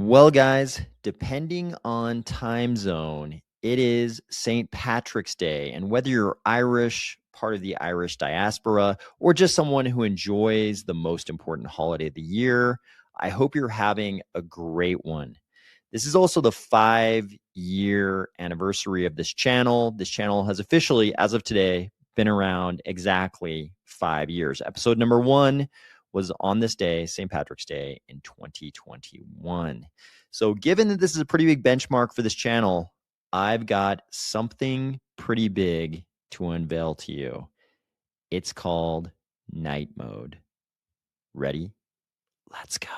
Well, guys, depending on time zone, it is St. Patrick's Day. And whether you're Irish, part of the Irish diaspora, or just someone who enjoys the most important holiday of the year, I hope you're having a great one. This is also the 5-year anniversary of this channel. This channel has officially, as of today, been around exactly 5 years. Episode number 1 was on this day, St. Patrick's Day in 2021. So given that this is a pretty big benchmark for this channel, I've got something pretty big to unveil to you. It's called night mode. Ready? Let's go.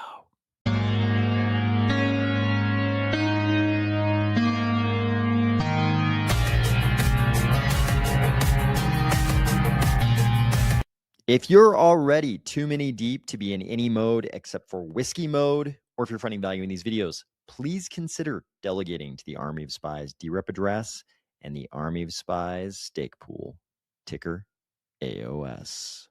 If you're already too many deep to be in any mode except for whiskey mode, or if you're finding value in these videos, please consider delegating to the Army of Spies DRep address and the Army of Spies stake pool, ticker AOS.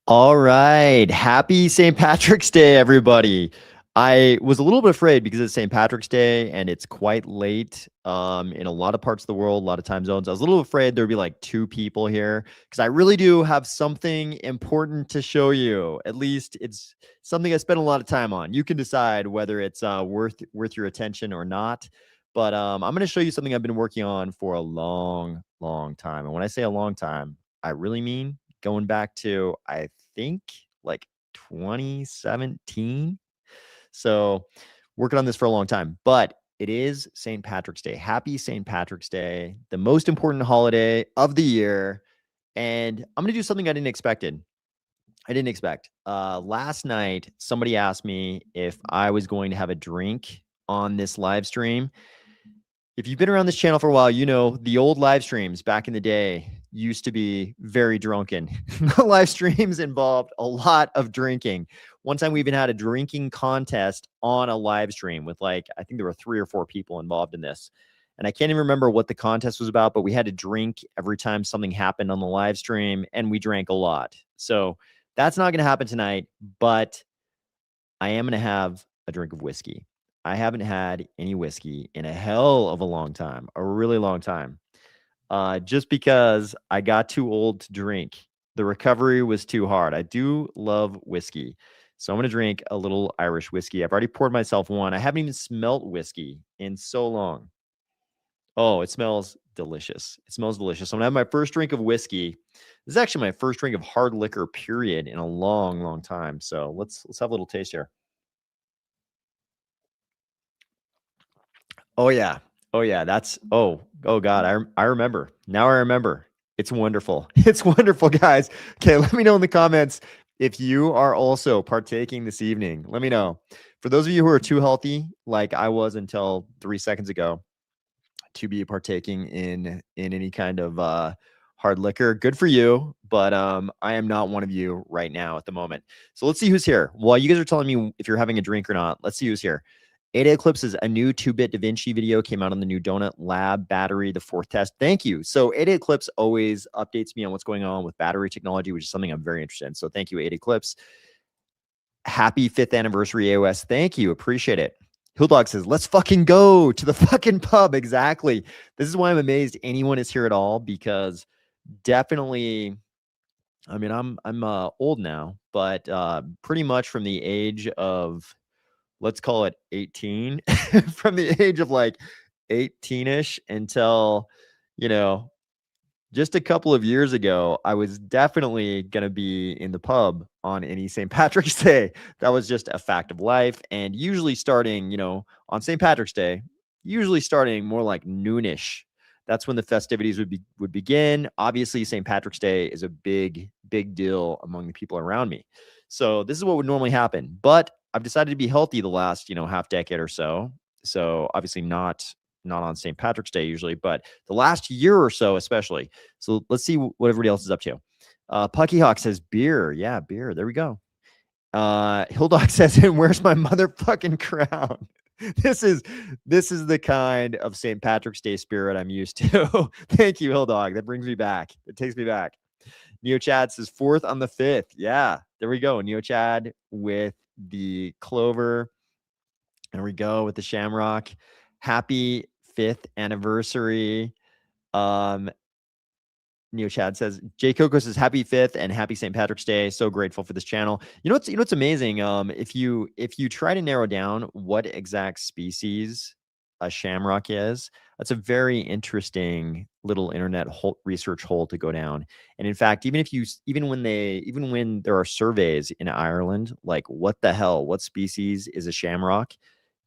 All right. Happy St. Patrick's Day, everybody. I was a little bit afraid because it's St. Patrick's Day and it's quite late in a lot of parts of the world, a lot of time zones. I was a little afraid there'd be like 2 people here because I really do have something important to show you. At least it's something I spent a lot of time on. You can decide whether it's worth your attention or not. But I'm going to show you something I've been working on for a long, long time. And when I say a long time, I really mean going back to, I think, like 2017. So working on this for a long time, but it is St. Patrick's Day. Happy St. Patrick's Day, the most important holiday of the year. And I'm going to do something I didn't expect. Last night, somebody asked me if I was going to have a drink on this live stream. If you've been around this channel for a while, you know the old live streams back in the day used to be very drunken. The live streams involved a lot of drinking. One time we even had a drinking contest on a live stream with I think there were 3 or 4 people involved in this. And I can't even remember what the contest was about, but we had to drink every time something happened on the live stream, and we drank a lot. So that's not going to happen tonight, but I am going to have a drink of whiskey. I haven't had any whiskey in a hell of a long time, a really long time, just because I got too old to drink. The recovery was too hard. I do love whiskey. So I'm going to drink a little Irish whiskey. I've already poured myself one. I haven't even smelt whiskey in so long. Oh, it smells delicious. It smells delicious. So I'm going to have my first drink of whiskey. This is actually my first drink of hard liquor, period, in a long, long time. So let's have a little taste here. Oh yeah. Oh yeah. That's oh God. I remember. Now I remember. It's wonderful. It's wonderful, guys. Okay, let me know in the comments if you are also partaking this evening. Let me know. For those of you who are too healthy, like I was until 3 seconds ago, to be partaking in any kind of hard liquor, good for you. But I am not one of you right now at the moment. So let's see who's here. While you guys are telling me if you're having a drink or not, let's see who's here. 8 Eclipses, a new 2-bit DaVinci video came out on the new Donut Lab battery, the 4th test. Thank you. So 8 Eclipse always updates me on what's going on with battery technology, which is something I'm very interested in. So thank you, 8 Eclipse. Happy 5th anniversary AOS. Thank you. Appreciate it. Hilldog says, let's fucking go to the fucking pub. Exactly. This is why I'm amazed anyone is here at all, because definitely, I mean, I'm old now, but pretty much from the age of, let's call it 18, from the age of like 18ish until, just a couple of years ago, I was definitely going to be in the pub on any St. Patrick's Day. That was just a fact of life. And usually starting, on St. Patrick's Day, usually starting more like noonish. That's when the festivities would begin. Obviously, St. Patrick's Day is a big, big deal among the people around me. So this is what would normally happen. But I've decided to be healthy the last, half decade or so. So obviously not on St. Patrick's Day usually, but the last year or so especially. So let's see what everybody else is up to. Pucky Hawk says beer. Yeah, beer. There we go. Hilldog says, and where's my motherfucking crown? This is the kind of St. Patrick's Day spirit I'm used to. Thank you, Hilldog. That brings me back. It takes me back. Neo Chad says 4th on the 5th. Yeah, there we go. Neo Chad with the clover. There we go with the shamrock. Happy 5th anniversary. Neo Chad says, Jay Coco says, happy 5th and happy St. Patrick's Day. So grateful for this channel. You know what's amazing? If you try to narrow down what exact species a shamrock is, that's a very interesting little internet research hole to go down. And in fact, even when there are surveys in Ireland, like what the hell, what species is a shamrock?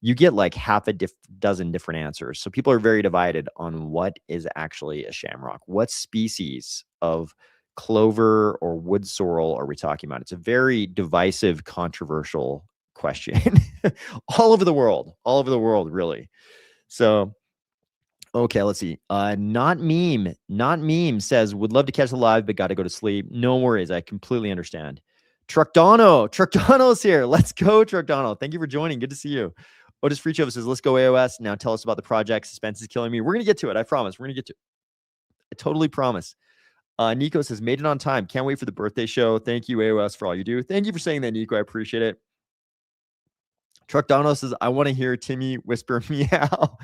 You get like half a dozen different answers. So people are very divided on what is actually a shamrock. What species of clover or wood sorrel are we talking about? It's a very divisive, controversial question all over the world, really. So, okay, let's see. Not meme says, would love to catch the live, but got to go to sleep. No worries. I completely understand. Truckdono's here. Let's go, Truckdono. Thank you for joining. Good to see you. Otis Freecho says, let's go AOS. Now tell us about the project. Suspense is killing me. We're going to get to it. I promise. We're going to get to it. I totally promise. Nico says, made it on time. Can't wait for the birthday show. Thank you, AOS, for all you do. Thank you for saying that, Nico. I appreciate it. Truckdono says, I want to hear Timmy whisper meow.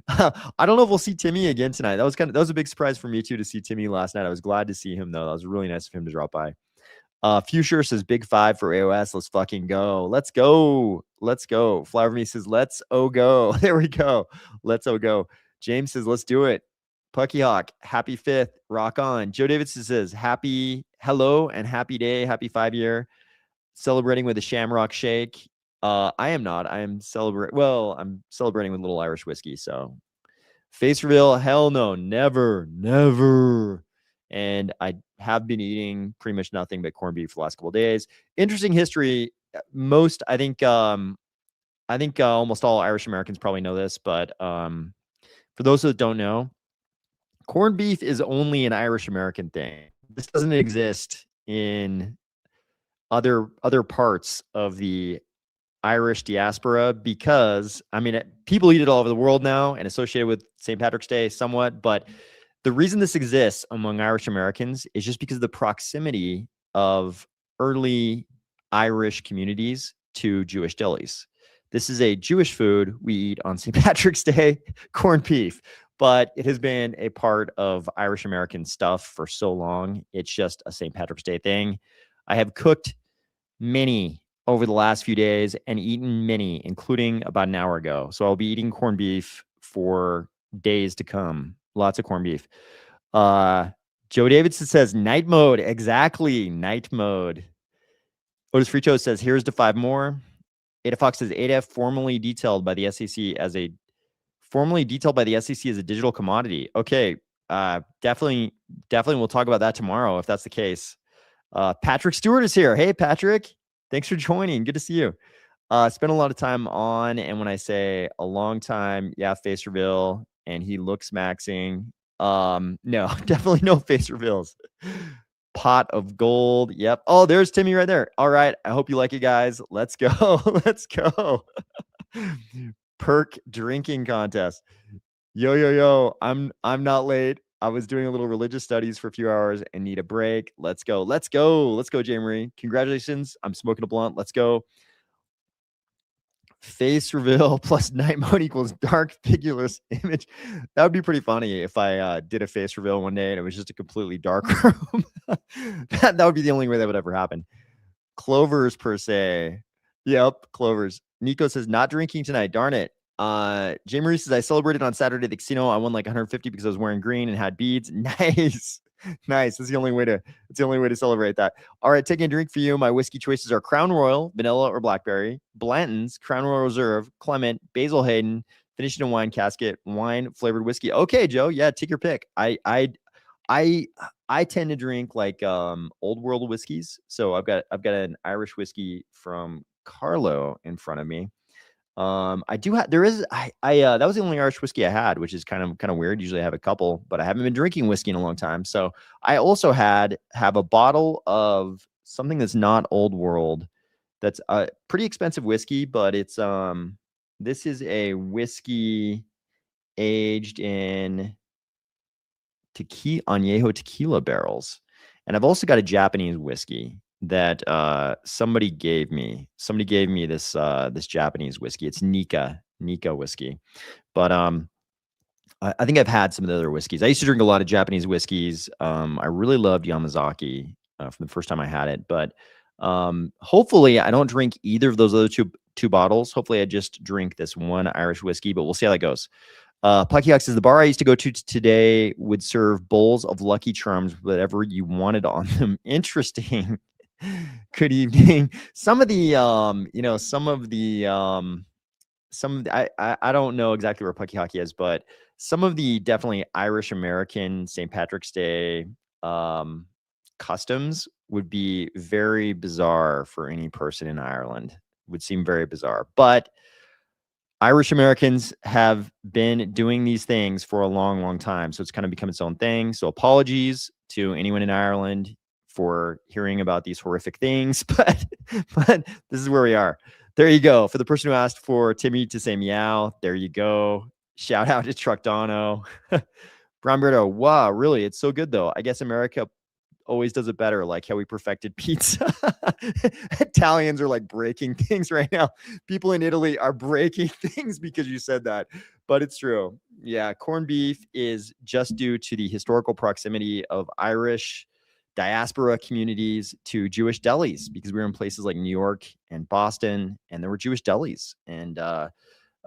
I don't know if we'll see Timmy again tonight. That was a big surprise for me too, to see Timmy last night. I was glad to see him though. That was really nice of him to drop by. Fuchsia says, big 5 for AOS. Let's fucking go. Let's go. Let's go. Flower Me says, let's go. There we go. Let's go. James says, let's do it. Pucky Hawk, happy 5th. Rock on. Joe Davidson says, hello and happy day. Happy 5-year. Celebrating with a Shamrock Shake. I am not. I'm celebrating with Little Irish Whiskey. So face reveal, hell no. Never. And I have been eating pretty much nothing but corned beef for the last couple of days. Interesting history. I think almost all Irish Americans probably know this, but for those that don't know, corned beef is only an Irish American thing. This doesn't exist in other parts of the Irish diaspora because, I mean, people eat it all over the world now and associated with St. Patrick's Day somewhat, but the reason this exists among Irish Americans is just because of the proximity of early Irish communities to Jewish delis. This is a Jewish food we eat on St. Patrick's Day, corned beef, but it has been a part of Irish American stuff for so long. It's just a St. Patrick's Day thing. I have cooked many over the last few days and eaten many, including about an hour ago. So I'll be eating corned beef for days to come. Lots of corned beef. Joe Davidson says night mode. Exactly. Night mode. Otis Fricho says, here's to 5 more. Ada Fox says ADF formally detailed by the SEC as a digital commodity. Okay. Definitely we'll talk about that tomorrow if that's the case. Patrick Stewart is here. Hey, Patrick. Thanks for joining. Good to see you. Spent a lot of time on, and when I say a long time, yeah, face reveal, and he looks maxing. No, definitely no face reveals. Pot of gold. Yep. Oh, there's Timmy right there. All right. I hope you like it, guys. Let's go. Let's go. Perk drinking contest. Yo. I'm not late. I was doing a little religious studies for a few hours and need a break. Let's go. Let's go, Jay Marie. Congratulations. I'm smoking a blunt. Let's go. Face reveal plus night mode equals dark figureless image. That would be pretty funny if I did a face reveal one day and it was just a completely dark room. that would be the only way that would ever happen. Clovers per se. Yep, clovers. Nico says, not drinking tonight. Darn it. Jay Marie says, I celebrated on Saturday at the casino. I won like 150 because I was wearing green and had beads. Nice. Nice. That's the only way to celebrate that. All right, taking a drink for you. My whiskey choices are Crown Royal, vanilla or blackberry, Blanton's, Crown Royal Reserve, Clement, Basil Hayden, finished in a wine casket, wine flavored whiskey. Okay, Joe. Yeah, take your pick. I tend to drink like old world whiskeys. So I've got an Irish whiskey from Carlo in front of me. I do have, there is, that was the only Irish whiskey I had, which is kind of weird. Usually I have a couple, but I haven't been drinking whiskey in a long time. So I also have a bottle of something that's not old world. That's a pretty expensive whiskey, but it's, this is a whiskey aged in añejo tequila barrels. And I've also got a Japanese whiskey that somebody gave me. Somebody gave me this this Japanese whiskey. It's Nika whiskey. But I think I've had some of the other whiskeys. I used to drink a lot of Japanese whiskeys. I really loved Yamazaki from the first time I had it. But hopefully, I don't drink either of those other two bottles. Hopefully, I just drink this one Irish whiskey. But we'll see how that goes. Puckyhawk says the bar I used to go to today would serve bowls of Lucky Charms, whatever you wanted on them. Interesting. Good evening. Some of the I don't know exactly where Pucky Hockey is, but some of the definitely Irish American St. Patrick's Day customs would be very bizarre for any person in Ireland. Would seem very bizarre, but Irish Americans have been doing these things for a long, long time. So it's kind of become its own thing. So apologies to anyone in Ireland for hearing about these horrific things, but this is where we are. There you go. For the person who asked for Timmy to say meow, there you go. Shout out to Truckdono. Brown Beardo, wow, really? It's so good though. I guess America always does it better, like how we perfected pizza. Italians are like breaking things right now. People in Italy are breaking things because you said that, but it's true. Yeah, corned beef is just due to the historical proximity of Irish diaspora communities to Jewish delis, because we were in places like New York and Boston, and there were Jewish delis, and a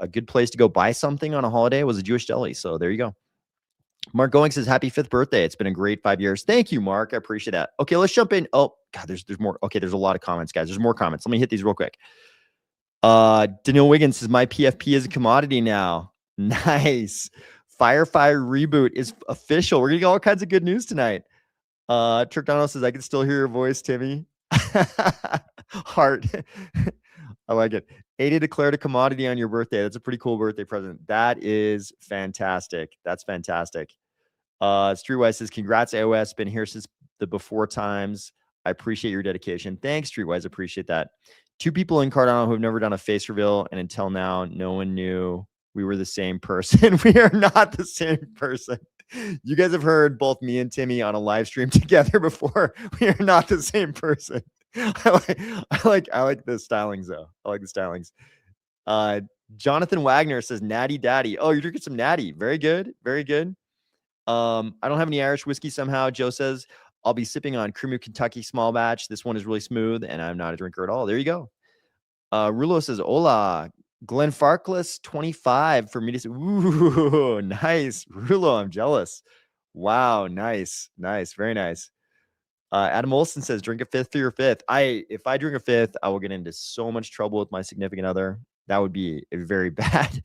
good place to go buy something on a holiday was a Jewish deli. So there you go. Mark Going says, happy 5th birthday. It's been a great 5 years. Thank you, Mark. I appreciate that. Okay, let's jump in. Oh, God, there's more. Okay, there's a lot of comments, guys. There's more comments. Let me hit these real quick. Daniel Wiggins says, my PFP is a commodity now. Nice. Firefire reboot is official. We're getting all kinds of good news tonight. Turkdano says, I can still hear your voice, Timmy. Heart. I like it. ADA declared a commodity on your birthday. That's a pretty cool birthday present. That is fantastic. That's fantastic. Streetwise says, congrats, AOS. Been here since the before times. I appreciate your dedication. Thanks, Streetwise. Appreciate that. 2 people in Cardano who have never done a face reveal, and until now, no one knew we were the same person. We are not the same person. You guys have heard both me and Timmy on a live stream together before. We are not the same person. I like the stylings though. I like the stylings. Jonathan Wagner says Natty Daddy. Oh, you're drinking some Natty. Very good. Very good. I don't have any Irish whiskey somehow. Joe says I'll be sipping on Creamy Kentucky small batch. This one is really smooth, and I'm not a drinker at all. There you go. Rulo says hola. Glenn Farkless 25 for me to say. Ooh, nice. Rulo, I'm jealous. Wow, nice. Nice. Very nice. Adam Olson says, drink a 5th for your 5th. If I drink a 5th, I will get into so much trouble with my significant other. That would be a very bad,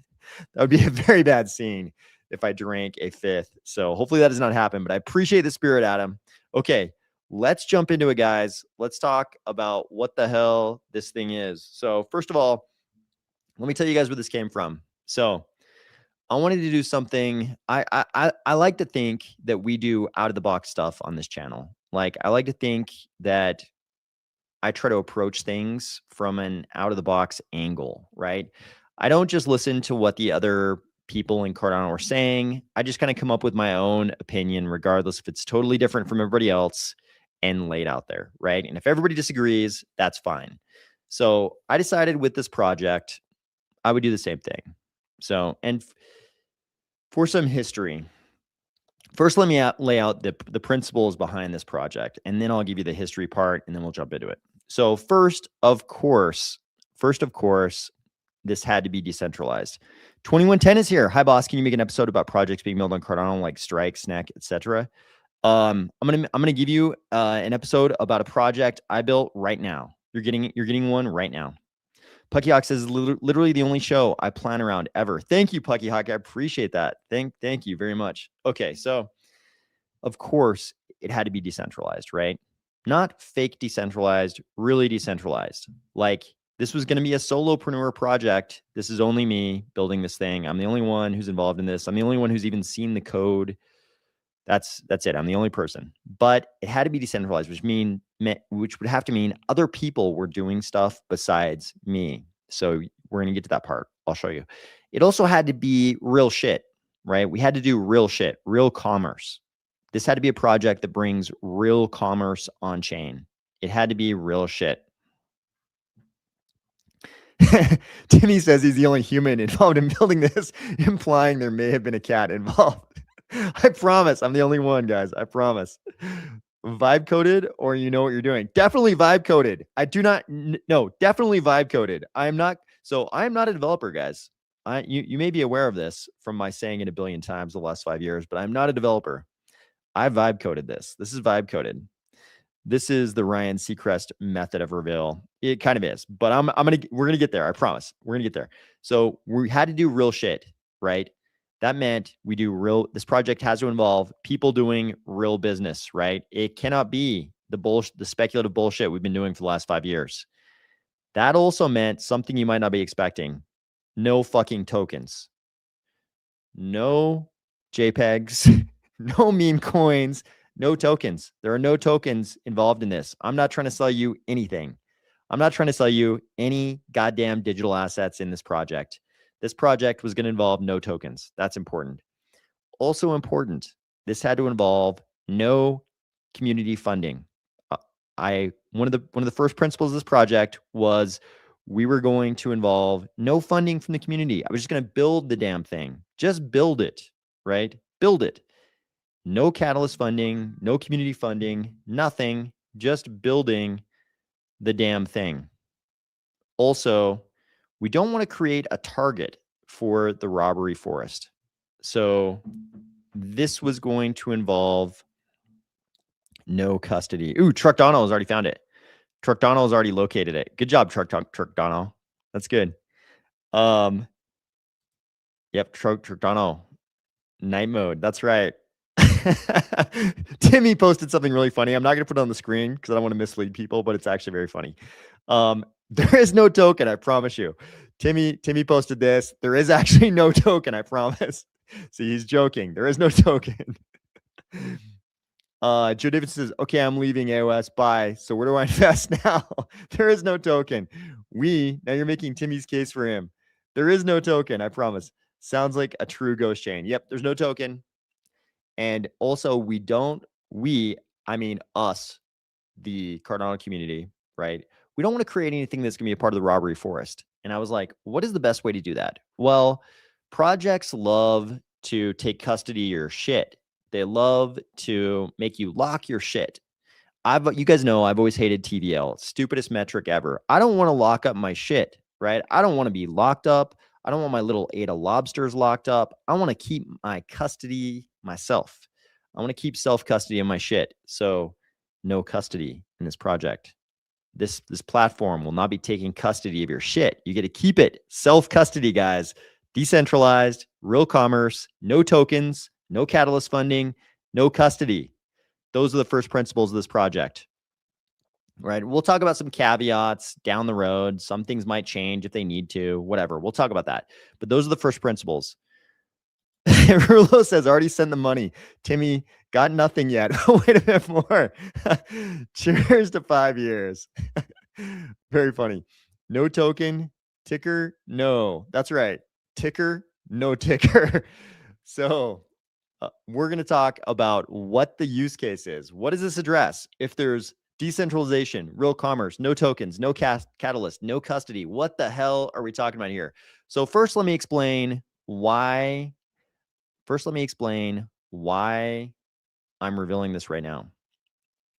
that would be a very bad scene if I drank a 5th. So hopefully that does not happen, but I appreciate the spirit, Adam. Okay, let's jump into it, guys. Let's talk about what the hell this thing is. So first of all, let me tell you guys where this came from. So I wanted to do something. I like to think that we do out of the box stuff on this channel. Like, I like to think that I try to approach things from an out of the box angle, right? I don't just listen to what the other people in Cardano are saying. I just kind of come up with my own opinion, regardless if it's totally different from everybody else, and laid out there, right? And if everybody disagrees, that's fine. So I decided with this project, I would do the same thing. So, and for some history, first, let me lay out the principles behind this project, and then I'll give you the history part, and then we'll jump into it. So first, of course, this had to be decentralized. 2110 is here. Hi, boss. Can you make an episode about projects being built on Cardano, like Strike, Snack, etc.? I'm gonna give you an episode about a project I built right now. You're getting one right now. Pucky Hawk says literally the only show I plan around ever. Thank you, Pucky Hawk. I appreciate that. Thank you very much. Okay, so of course it had to be decentralized, right? Not fake decentralized, really decentralized. Like, this was going to be a solopreneur project. This is only me building this thing. I'm the only one who's involved in this. I'm the only one who's even seen the code. That's it. I'm the only person. But it had to be decentralized, which would have to mean other people were doing stuff besides me. So we're going to get to that part. I'll show you. It also had to be real shit, right? We had to do real shit, real commerce. This had to be a project that brings real commerce on chain. It had to be real shit. Timmy says he's the only human involved in building this, implying there may have been a cat involved. I promise. I'm the only one, guys. I promise. Vibe coded, or you know what you're doing. Definitely vibe coded. I do not no, definitely vibe coded. I'm not a developer, guys. You may be aware of this from my saying it a billion times the last 5 years, but I'm not a developer. I vibe coded this. This is vibe coded. This is the Ryan Seacrest method of reveal. It kind of is, but we're gonna get there. I promise. We're gonna get there. So we had to do real shit, right? That meant this project has to involve people doing real business, right? It cannot be the speculative bullshit we've been doing for the last 5 years. That also meant something you might not be expecting. No fucking tokens. No JPEGs, no meme coins, no tokens. There are no tokens involved in this. I'm not trying to sell you anything. I'm not trying to sell you any goddamn digital assets in this project. This project was going to involve no tokens. That's important. Also important, this had to involve no community funding. One of the first principles of this project was we were going to involve no funding from the community. I was just going to build the damn thing. Just build it, right? Build it. No catalyst funding, no community funding, nothing, just building the damn thing. Also, we don't want to create a target for the robbery forest. So this was going to involve no custody. Ooh, Truck Donald has already found it. Truck Donald has already located it. Good job, Truck Donald. That's good. Yep, Truck Donald. Night mode. That's right. Timmy posted something really funny. I'm not going to put it on the screen because I don't want to mislead people, but it's actually very funny. There is no token, I promise you. Timmy posted this. There is actually no token, I promise. See, he's joking. There is no token. Joe Davidson says, okay, I'm leaving AOS. Bye. So where do I invest now? There is no token. Now you're making Timmy's case for him. There is no token, I promise. Sounds like a true ghost chain. Yep, there's no token. And also I mean us, the Cardano community, right? We don't want to create anything that's going to be a part of the robbery forest. And I was like, what is the best way to do that? Well, projects love to take custody of your shit. They love to make you lock your shit. You guys know I've always hated TVL, stupidest metric ever. I don't want to lock up my shit, right? I don't want to be locked up. I don't want my little Ada lobsters locked up. I want to keep my custody myself. I want to keep self-custody of my shit. So no custody in this project. This platform will not be taking custody of your shit. You get to keep it. Self-custody, guys. Decentralized, real commerce, no tokens, no catalyst funding, no custody. Those are the first principles of this project. Right. We'll talk about some caveats down the road. Some things might change if they need to, whatever. We'll talk about that. But those are the first principles. Rulo says, already sent the money. Timmy, got nothing yet. Wait a bit more. Cheers to 5 years. Very funny. No token. Ticker. No. That's right. Ticker. No ticker. So we're going to talk about what the use case is. What does this address? If there's decentralization, real commerce, no tokens, no catalyst, no custody, what the hell are we talking about here? So first, let me explain why I'm revealing this right now.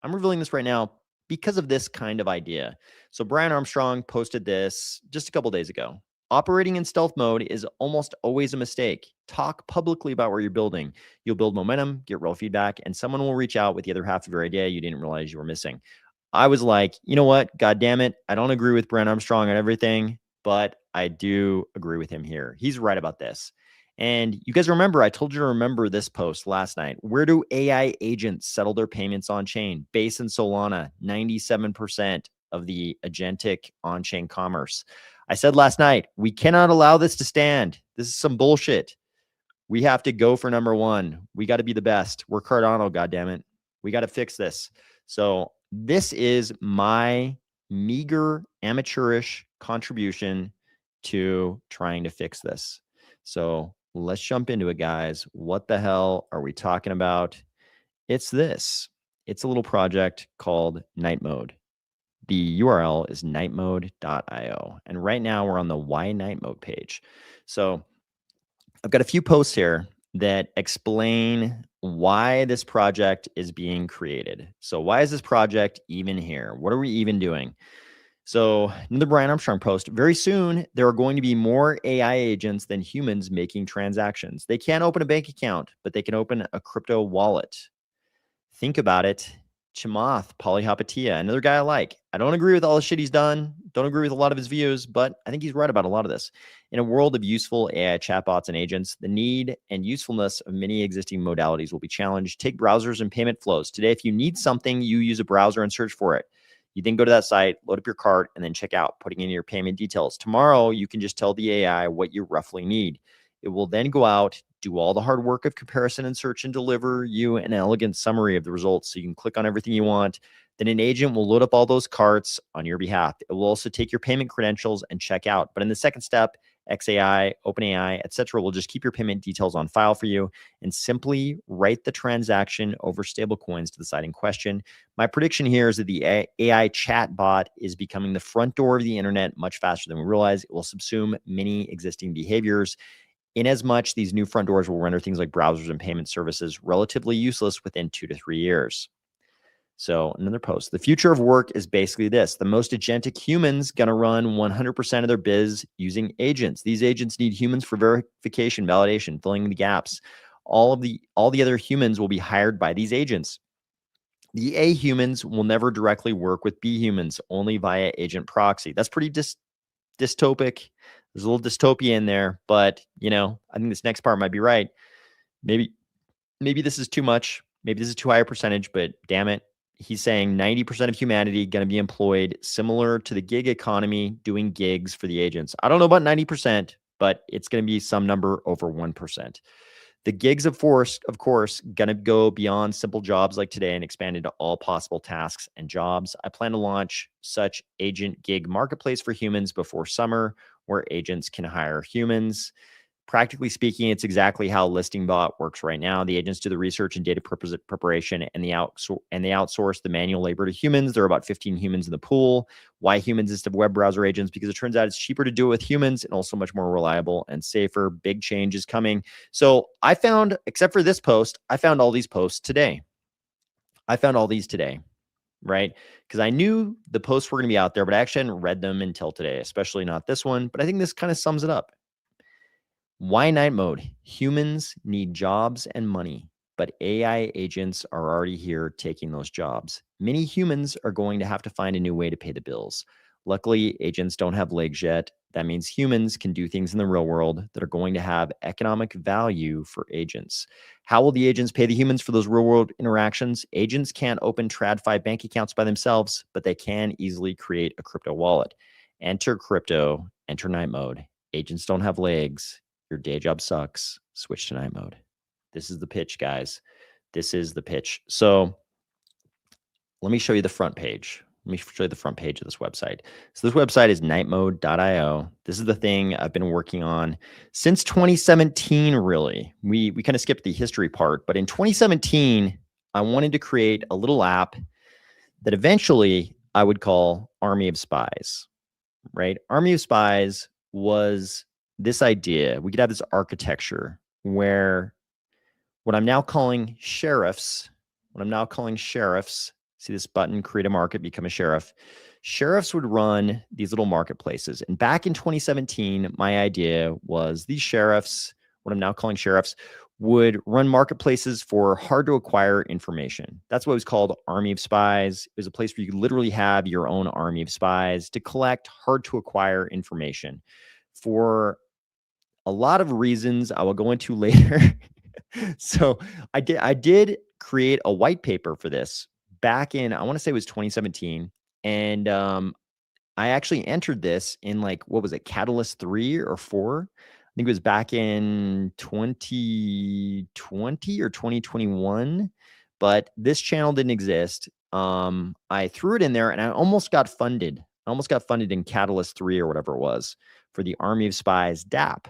I'm revealing this right now because of this kind of idea. So Brian Armstrong posted this just a couple days ago. Operating in stealth mode is almost always a mistake. Talk publicly about where you're building. You'll build momentum, get real feedback, and someone will reach out with the other half of your idea you didn't realize you were missing. I was like, you know what? God damn it. I don't agree with Brian Armstrong on everything, but I do agree with him here. He's right about this. And you guys remember, I told you to remember this post last night. Where do AI agents settle their payments on chain? Base and Solana, 97% of the agentic on-chain commerce. I said last night, we cannot allow this to stand. This is some bullshit. We have to go for number one. We got to be the best. We're Cardano, goddammit. We got to fix this. So this is my meager, amateurish contribution to trying to fix this. So let's jump into it, guys. What the hell are we talking about? It's this. It's a little project called Night Mode. The URL is nightmode.io. And right now we're on the Why Night Mode page. So I've got a few posts here that explain why this project is being created. So why is this project even here? What are we even doing? So another Brian Armstrong post, very soon there are going to be more AI agents than humans making transactions. They can't open a bank account, but they can open a crypto wallet. Think about it. Chamath Palihapitiya, another guy I like. I don't agree with all the shit he's done. Don't agree with a lot of his views, but I think he's right about a lot of this. In a world of useful AI chatbots and agents, the need and usefulness of many existing modalities will be challenged. Take browsers and payment flows. Today, if you need something, you use a browser and search for it. You then go to that site, load up your cart, and then check out, putting in your payment details. Tomorrow, you can just tell the AI what you roughly need. It will then go out, do all the hard work of comparison and search, and deliver you an elegant summary of the results so you can click on everything you want. Then an agent will load up all those carts on your behalf. It will also take your payment credentials and check out. But in the second step, XAI, OpenAI, etc., will just keep your payment details on file for you and simply write the transaction over stablecoins to the site in question. My prediction here is that the AI chat bot is becoming the front door of the internet much faster than we realize. It will subsume many existing behaviors. Inasmuch, these new front doors will render things like browsers and payment services relatively useless within 2 to 3 years. So another post. The future of work is basically this. The most agentic humans going to run 100% of their biz using agents. These agents need humans for verification, validation, filling the gaps. All the other humans will be hired by these agents. The A humans will never directly work with B humans, only via agent proxy. That's pretty dystopic. There's a little dystopia in there, but I think this next part might be right. Maybe this is too much. Maybe this is too high a percentage, but damn it. He's saying 90% of humanity going to be employed similar to the gig economy, doing gigs for the agents. I don't know about 90%, but it's going to be some number over 1%. The gigs, of course, going to go beyond simple jobs like today and expand into all possible tasks and jobs. I plan to launch such agent gig marketplace for humans before summer, where agents can hire humans. Practically speaking, it's exactly how Listing Bot works right now. The agents do the research and data preparation, and they outsource the manual labor to humans. There are about 15 humans in the pool. Why humans instead of web browser agents? Because it turns out it's cheaper to do it with humans and also much more reliable and safer. Big change is coming. So I found, except for this post, I found all these posts today. I found all these today, right? Because I knew the posts were going to be out there, but I actually hadn't read them until today, especially not this one. But I think this kind of sums it up. Why night mode? Humans need jobs and money, but AI agents are already here taking those jobs. Many humans are going to have to find a new way to pay the bills. Luckily, agents don't have legs yet. That means humans can do things in the real world that are going to have economic value for agents. How will the agents pay the humans for those real world interactions? Agents can't open TradFi bank accounts by themselves, but they can easily create a crypto wallet. Enter crypto, enter night mode. Agents don't have legs. Your day job sucks. Switch to night mode. This is the pitch, guys. This is the pitch. So let me show you the front page. Let me show you the front page of this website. So this website is nightmode.io. This is the thing I've been working on since 2017, really. We kind of skipped the history part, but in 2017, I wanted to create a little app that eventually I would call Army of Spies, right? Army of Spies was this idea. We could have this architecture where what I'm now calling sheriffs, see this button, create a market, become a sheriff. Sheriffs would run these little marketplaces. And back in 2017, my idea was these sheriffs, what I'm now calling sheriffs, would run marketplaces for hard to acquire information. That's what it was called, Army of Spies. It was a place where you could literally have your own army of spies to collect hard to acquire information. For a lot of reasons I will go into later. So I did create a white paper for this back in, I want to say it was 2017. And I actually entered this in what was it, Catalyst 3 or 4? I think it was back in 2020 or 2021, but this channel didn't exist. I threw it in there and I almost got funded. In Catalyst 3 or whatever it was for the Army of Spies DApp.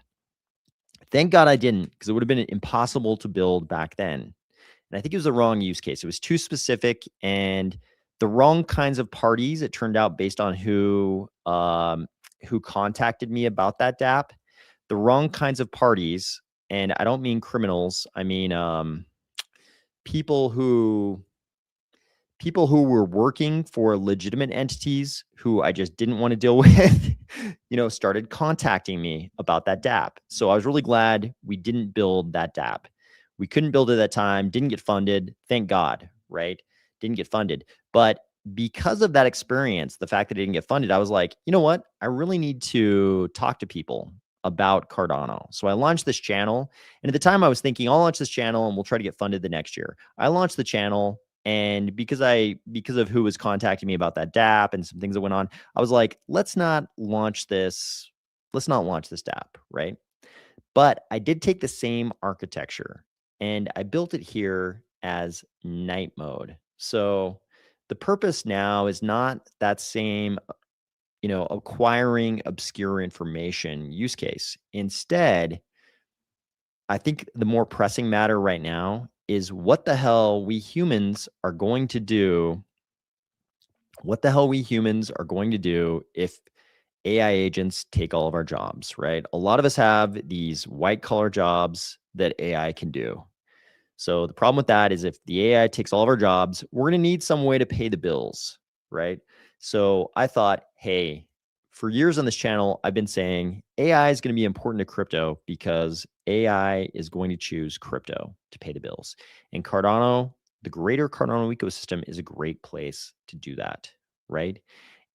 Thank God I didn't, because it would have been impossible to build back then. And I think it was the wrong use case. It was too specific, and the wrong kinds of parties, it turned out, based on who contacted me about that DApp. The wrong kinds of parties, and I don't mean criminals. I mean people who were working for legitimate entities who I just didn't want to deal with, started contacting me about that DApp. So I was really glad we didn't build that DApp. We couldn't build it at that time, didn't get funded. Thank God, right? Didn't get funded. But because of that experience, the fact that it didn't get funded, I was like, you know what? I really need to talk to people about Cardano. So I launched this channel. And at the time I was thinking, I'll launch this channel and we'll try to get funded the next year. I launched the channel. And because of who was contacting me about that DApp and some things that went on, I was like, let's not launch this DApp, right? But I did take the same architecture and I built it here as night mode. So the purpose now is not that same, acquiring obscure information use case. Instead, I think the more pressing matter right now is what the hell we humans are going to do. What the hell we humans are going to do if AI agents take all of our jobs, right? A lot of us have these white collar jobs that AI can do. So the problem with that is if the AI takes all of our jobs, we're going to need some way to pay the bills, right? So I thought, hey, for years on this channel, I've been saying AI is going to be important to crypto because AI is going to choose crypto to pay the bills. And Cardano, the greater Cardano ecosystem, is a great place to do that, right?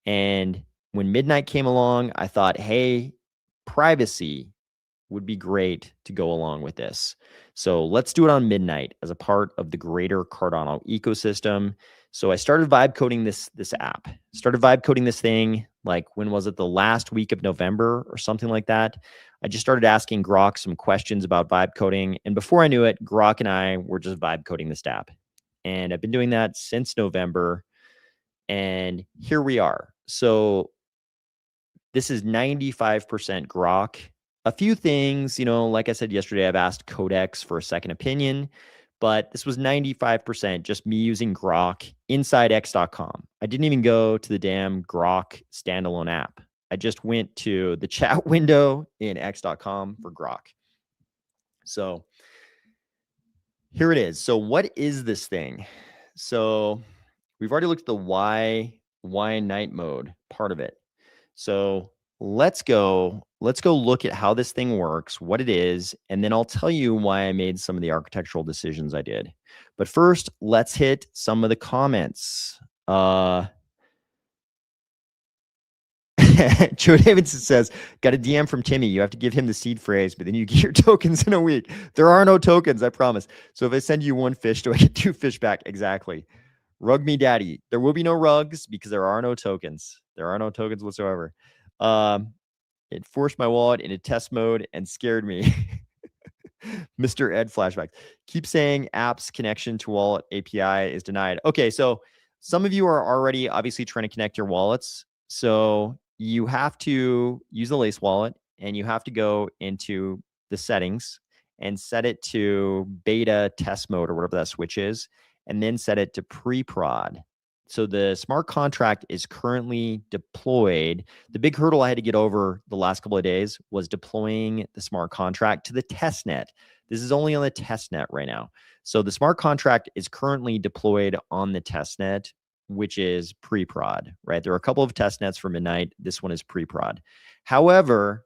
And when midnight came along, I thought, hey, privacy would be great to go along with this. So let's do it on midnight as a part of the greater Cardano ecosystem. So I started vibe coding this app. Started vibe coding this thing, like, when was it? The last week of November or something like that. I just started asking Grok some questions about vibe coding. And before I knew it, Grok and I were just vibe coding this app. And I've been doing that since November. And here we are. So this is 95% Grok. A few things, like I said yesterday, I've asked Codex for a second opinion, but this was 95% just me using Grok inside x.com. I didn't even go to the damn Grok standalone app. I just went to the chat window in x.com for Grok. So here it is. So what is this thing? So we've already looked at the why night mode part of it. So let's go look at how this thing works, what it is, and then I'll tell you why I made some of the architectural decisions I did. But first, let's hit some of the comments. Joe Davidson says, got a DM from Timmy. You have to give him the seed phrase, but then you get your tokens in a week. There are no tokens, I promise. So if I send you one fish, do I get 2 fish back? Exactly. Rug me daddy. There will be no rugs because there are no tokens. There are no tokens whatsoever. It forced my wallet into test mode and scared me. Mr. Ed flashback. Keep saying apps connection to wallet API is denied. Okay, so some of you are already obviously trying to connect your wallets. So you have to use the Lace wallet and you have to go into the settings and set it to beta test mode or whatever that switch is, and then set it to pre-prod. So the smart contract is currently deployed. The big hurdle I had to get over the last couple of days was deploying the smart contract to the test net. This is only on the test net right now. So the smart contract is currently deployed on the test net, which is pre-prod, right? There are a couple of test nets for midnight. This one is pre-prod. However,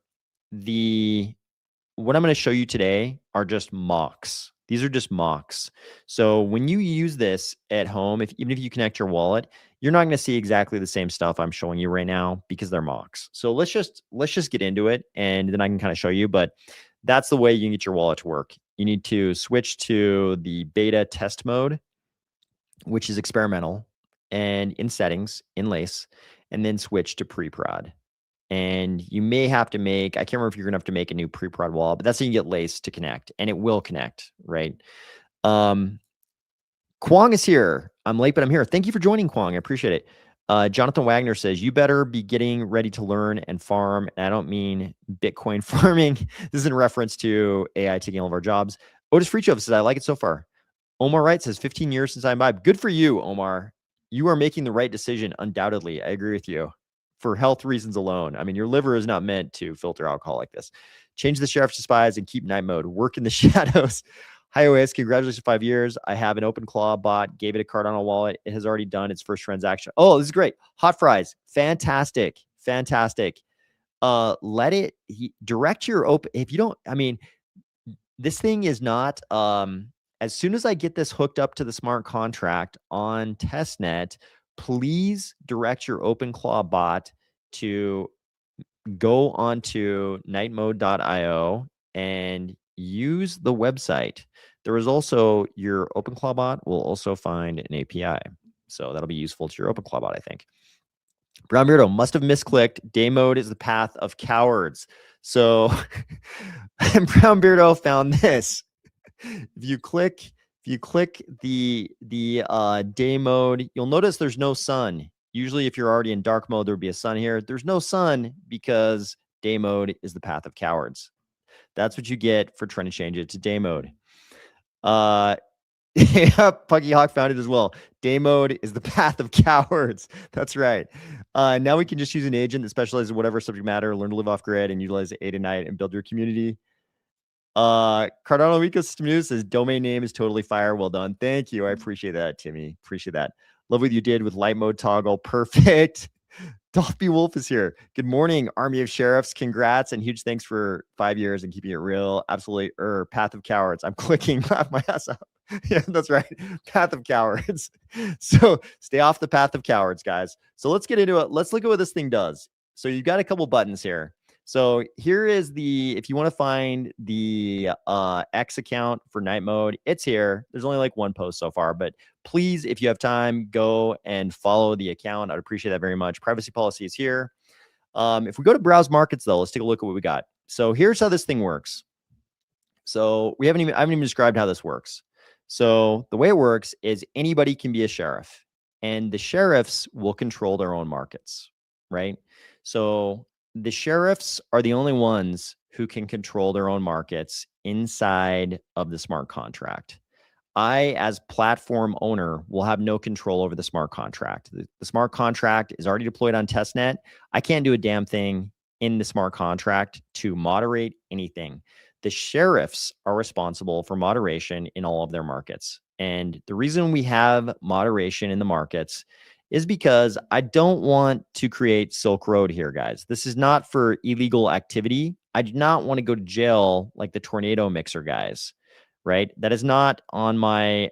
what I'm going to show you today are just mocks. These are just mocks. So when you use this at home, even if you connect your wallet, you're not going to see exactly the same stuff I'm showing you right now because they're mocks. So let's just get into it, and then I can kind of show you. But that's the way you can get your wallet to work. You need to switch to the beta test mode, which is experimental, and in settings, in Lace, and then switch to pre-prod. And you may have to make, I can't remember if you're going to have to make a new pre-prod wallet, but that's how you get Lace to connect, and it will connect, right? Kwong is here. I'm late, but I'm here. Thank you for joining, Kwong. I appreciate it. Jonathan Wagner says, you better be getting ready to learn and farm. And I don't mean Bitcoin farming. This is in reference to AI taking all of our jobs. Otis Freechov says, I like it so far. Omar Wright says, 15 years since I imbibed. Good for you, Omar. you are making the right decision. Undoubtedly. I agree with you for health reasons alone. I mean, your liver is not meant to filter alcohol like this. Change the sheriffs to spies and keep night mode. Work in the shadows. Hi, OS. Congratulations, 5 years. I have an open claw bot. Gave it a Cardano wallet. It has already done its first transaction. Oh, this is great. Hot fries. Fantastic. Fantastic. Let it direct your open. If you don't, I mean, this thing is not, as soon as I get this hooked up to the smart contract on testnet, please direct your OpenClaw bot to go onto nightmode.io and use the website. There is also your OpenClaw bot will also find an API. So that'll be useful to your OpenClaw bot, I think. Brown Beardo must have misclicked. Day mode is the path of cowards. So Brown Beardo found this. If you click the day mode, you'll notice there's no sun. Usually if you're already in dark mode, there would be a sun here. There's no sun because day mode is the path of cowards. That's what you get for trying to change it to day mode. Yeah, Puggy Hawk found it as well. Day mode is the path of cowards. That's right. Now we can just use an agent that specializes in whatever subject matter, learn to live off grid, and utilize 8 at night and build your community. Cardano Ecosystem News says domain name is totally fire. Well done. Thank you. I appreciate that, Timmy. Appreciate that. Love what you did with light mode toggle. Perfect. Dolphy Wolf is here. Good morning, Army of Sheriffs. Congrats and huge thanks for 5 years and keeping it real. Absolutely. Path of Cowards. I'm clicking, laugh my ass off. Yeah, that's right. Path of Cowards. So stay off the path of cowards, guys. So let's get into it. Let's look at what this thing does. So you've got a couple buttons here. So here is the, if you want to find the X account for night mode, it's here. There's only like one post so far, but please, if you have time, go and follow the account. I'd appreciate that very much. Privacy policy is here. If we go to browse markets though, let's take a look at what we got. So here's how this thing works. So I haven't even described how this works. So the way it works is anybody can be a sheriff and the sheriffs will control their own markets, right? So the sheriffs are the only ones who can control their own markets inside of the smart contract. I, as platform owner, will have no control over the smart contract. The smart contract is already deployed on testnet. I can't do a damn thing in the smart contract to moderate anything. The sheriffs are responsible for moderation in all of their markets. And the reason we have moderation in the markets is because I don't want to create Silk Road here, guys. This is not for illegal activity. I do not want to go to jail like the tornado mixer guys, right? That is not on my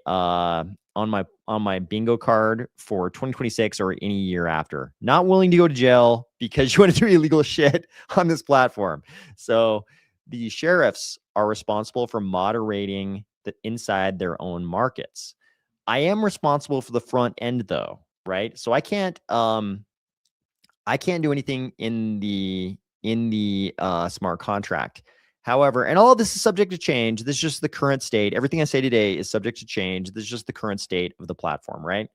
bingo card for 2026 or any year after. Not willing to go to jail because you want to do illegal shit on this platform. So the sheriffs are responsible for moderating the inside their own markets. I am responsible for the front end though, right? So I can't do anything in the smart contract. However, and all of this is subject to change. This is just the current state. Everything I say today is subject to change. This is just the current state of the platform, right?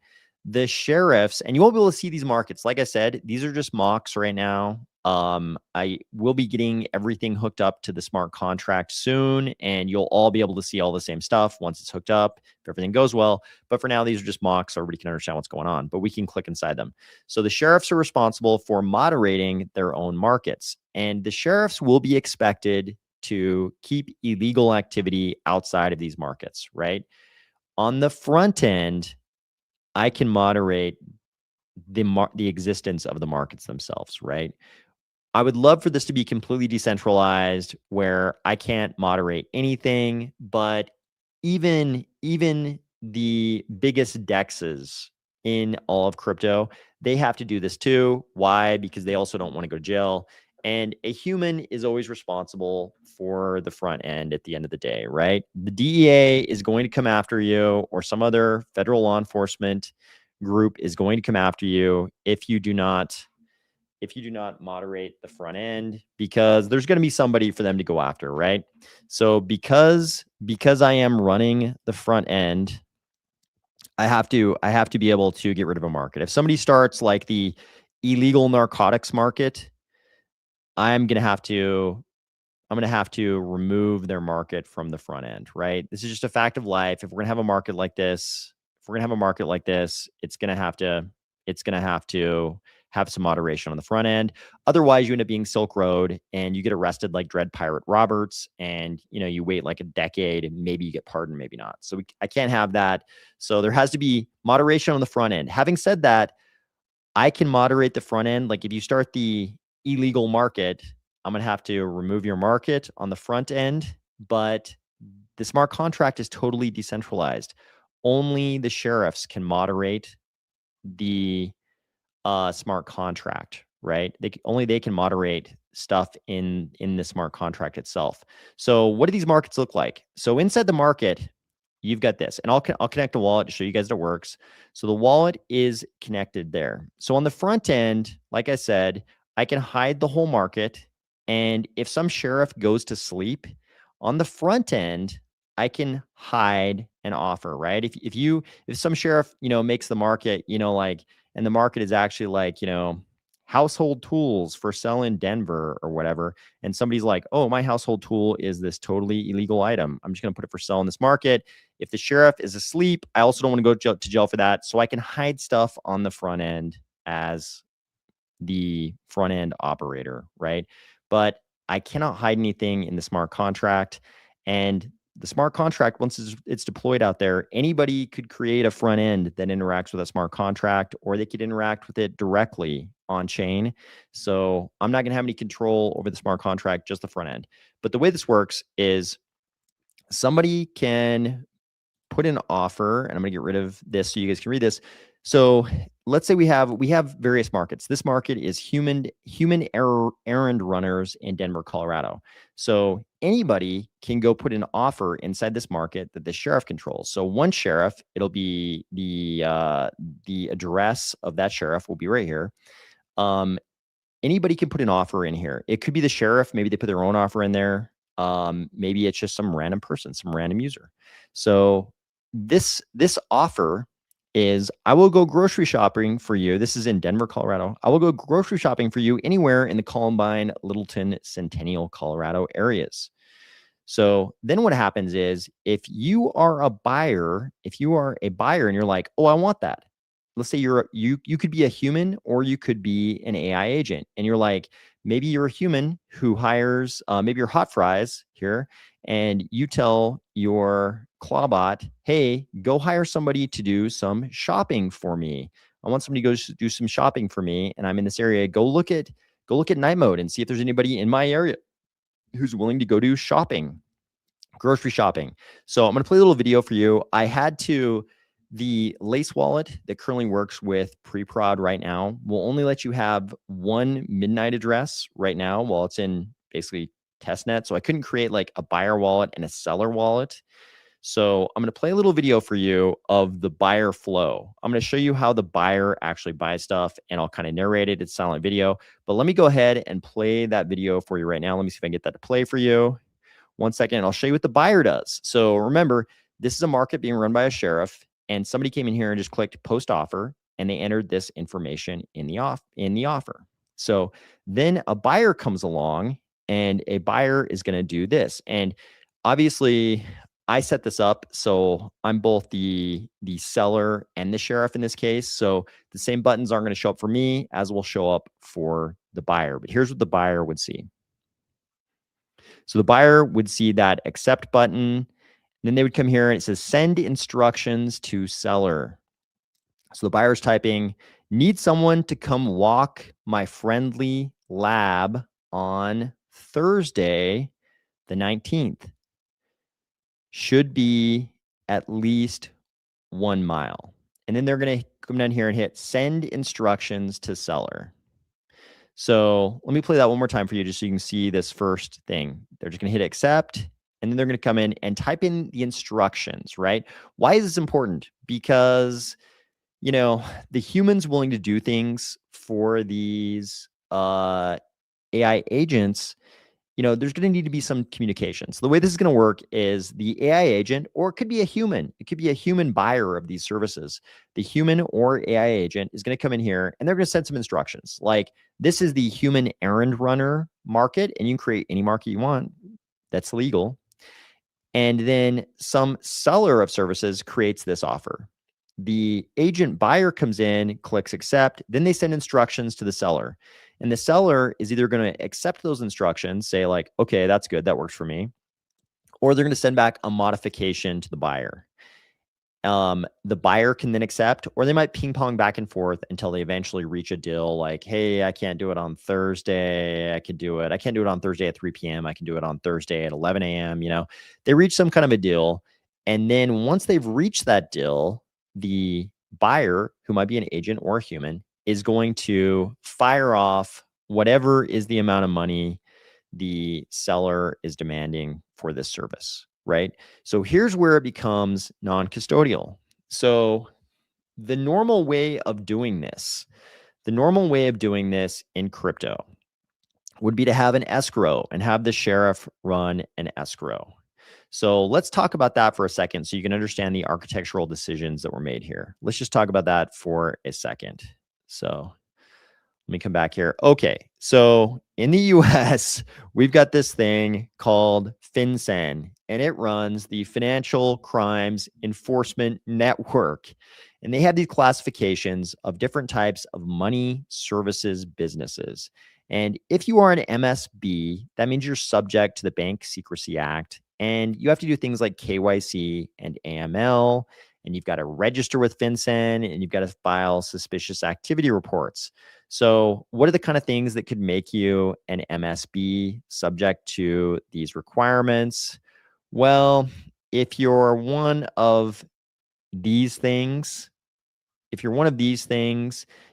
The sheriffs, and you won't be able to see these markets. Like I said, these are just mocks right now. I will be getting everything hooked up to the smart contract soon, and you'll all be able to see all the same stuff once it's hooked up, if everything goes well. But for now, these are just mocks so everybody can understand what's going on, but we can click inside them. So the sheriffs are responsible for moderating their own markets, and the sheriffs will be expected to keep illegal activity outside of these markets, right? On the front end, I can moderate the existence of the markets themselves, right? I would love for this to be completely decentralized where I can't moderate anything, but even the biggest dexes in all of crypto, they have to do this too. Why? Because they also don't want to go to jail. And a human is always responsible for the front end at the end of the day, right? The DEA is going to come after you, or some other federal law enforcement group is going to come after you if you do not moderate the front end, because there's going to be somebody for them to go after, right? So because I am running the front end, I have to be able to get rid of a market. If somebody starts like the illegal narcotics market, I'm going to have to remove their market from the front end, right? This is just a fact of life. If we're going to have a market like this if we're gonna have a market like this, it's gonna have to have some moderation on the front end. Otherwise, you end up being Silk Road and you get arrested like Dread Pirate Roberts, and you wait like a decade and maybe you get pardoned, maybe not. So I can't have that. So there has to be moderation on the front end. Having said that, I can moderate the front end. Like if you start the illegal market, I'm gonna have to remove your market on the front end, but the smart contract is totally decentralized. Only the sheriffs can moderate the smart contract, right? Only they can moderate stuff in the smart contract itself. So what do these markets look like? So inside the market, you've got this, and I'll connect a wallet to show you guys that it works. So the wallet is connected there. So on the front end, like I said, I can hide the whole market, and if some sheriff goes to sleep on the front end, I can hide an offer, right? If some sheriff makes the market like, and the market is actually like household tools for sale in Denver or whatever, and somebody's like, oh, my household tool is this totally illegal item, I'm just going to put it for sale in this market. If the sheriff is asleep, I also don't want to go to jail for that, so I can hide stuff on the front end as the front end operator, right? But I cannot hide anything in the smart contract. And the smart contract, once it's deployed out there, anybody could create a front end that interacts with a smart contract, or they could interact with it directly on chain. So I'm not going to have any control over the smart contract, just the front end. But the way this works is somebody can put an offer, and I'm going to get rid of this so you guys can read this. So let's say we have various markets. This market is human errand runners in Denver, Colorado. So anybody can go put an offer inside this market that the sheriff controls. So one sheriff, it'll be the address of that sheriff will be right here. Anybody can put an offer in here. It could be the sheriff. Maybe they put their own offer in there. Maybe it's just some random person, some random user. So this offer is, I will go grocery shopping for you. This is in Denver, Colorado. I will go grocery shopping for you anywhere in the Columbine, Littleton, Centennial, Colorado areas. So then what happens is, if you are a buyer and you're like, oh, I want that. Let's say you could be a human, or you could be an AI agent, and you're like, maybe you're a human who hires, maybe you're Hot Fries here, and you tell your Clawbot, hey, go hire somebody to do some shopping for me. I want somebody to go do some shopping for me, and I'm in this area. Go look at night mode and see if there's anybody in my area who's willing to go do shopping, grocery shopping. So I'm going to play a little video for you. The Lace wallet that currently works with pre-prod right now will only let you have one midnight address right now while it's in basically testnet. So I couldn't create like a buyer wallet and a seller wallet. So I'm going to play a little video for you of the buyer flow. I'm going to show you how the buyer actually buys stuff, and I'll kind of narrate it. It's silent video, but let me go ahead and play that video for you right now. Let me see if I can get that to play for you. 1 second, and I'll show you what the buyer does. So remember, this is a market being run by a sheriff, and somebody came in here and just clicked post offer, and they entered this information in the offer. So then a buyer comes along, and a buyer is going to do this. And obviously, I set this up so I'm both the seller and the sheriff in this case. So the same buttons aren't going to show up for me as will show up for the buyer. But here's what the buyer would see. So the buyer would see that accept button. Then they would come here and it says send instructions to seller. So the buyer's typing, need someone to come walk my friendly lab on Thursday, the 19th. Should be at least 1 mile. And then they're going to come down here and hit send instructions to seller. So let me play that one more time for you just so you can see this first thing. They're just going to hit accept, and then they're going to come in and type in the instructions, right? Why is this important? Because, the humans willing to do things for these AI agents, there's going to need to be some communication. So the way this is going to work is the AI agent, or it could be a human. It could be a human buyer of these services. The human or AI agent is going to come in here, and they're going to send some instructions. Like, this is the human errand runner market, and you can create any market you want. That's legal. And then some seller of services creates this offer. The agent buyer comes in, clicks accept, then they send instructions to the seller. And the seller is either going to accept those instructions, say like, okay, that's good, that works for me, or they're going to send back a modification to the buyer. The buyer can then accept, or they might ping pong back and forth until they eventually reach a deal like, hey, I can't do it on Thursday. I can't do it on Thursday at 3 p.m. I can do it on Thursday at 11 a.m. They reach some kind of a deal. And then once they've reached that deal, the buyer, who might be an agent or a human, is going to fire off whatever is the amount of money the seller is demanding for this service, right? So here's where it becomes non-custodial. So the normal way of doing this in crypto would be to have an escrow and have the sheriff run an escrow. So let's talk about that for a second so you can understand the architectural decisions that were made here. Let's just talk about that for a second. So let me come back here. Okay, so in the US, we've got this thing called FinCEN, and it runs the Financial Crimes Enforcement Network. And they have these classifications of different types of money services businesses. And if you are an MSB, that means you're subject to the Bank Secrecy Act, and you have to do things like KYC and AML, and you've got to register with FinCEN, and you've got to file suspicious activity reports. So what are the kind of things that could make you an MSB subject to these requirements? Well, if you're one of these things,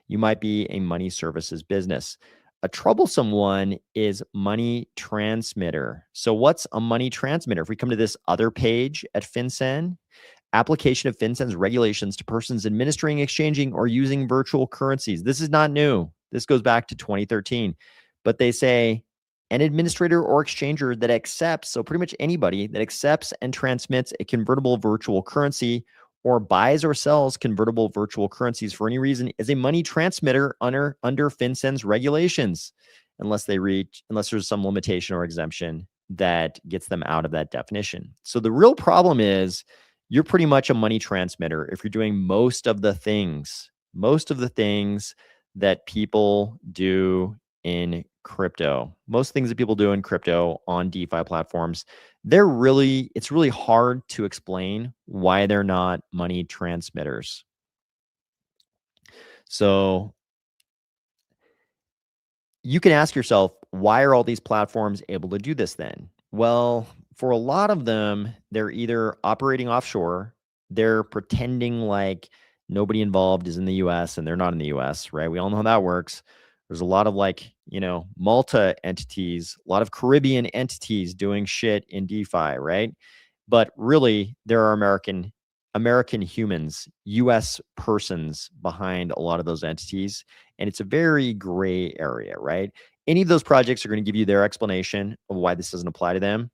you might be a money services business. A troublesome one is money transmitter. So what's a money transmitter? If we come to this other page at FinCEN, application of FinCEN's regulations to persons administering, exchanging, or using virtual currencies. This is not new. This goes back to 2013. But they say an administrator or exchanger that accepts, so pretty much anybody that accepts and transmits a convertible virtual currency or buys or sells convertible virtual currencies for any reason is a money transmitter under FinCEN's regulations, unless there's some limitation or exemption that gets them out of that definition. So the real problem is you're pretty much a money transmitter if you're doing most of the things that people do in crypto. Most things that people do in crypto on DeFi platforms, it's really hard to explain why they're not money transmitters. So you can ask yourself, why are all these platforms able to do this then? Well, for a lot of them, they're either operating offshore, they're pretending like nobody involved is in the US and they're not in the US, right? We all know how that works. There's a lot of Malta entities, a lot of Caribbean entities doing shit in DeFi, right? But really, there are American humans, US persons behind a lot of those entities. And it's a very gray area, right? Any of those projects are going to give you their explanation of why this doesn't apply to them.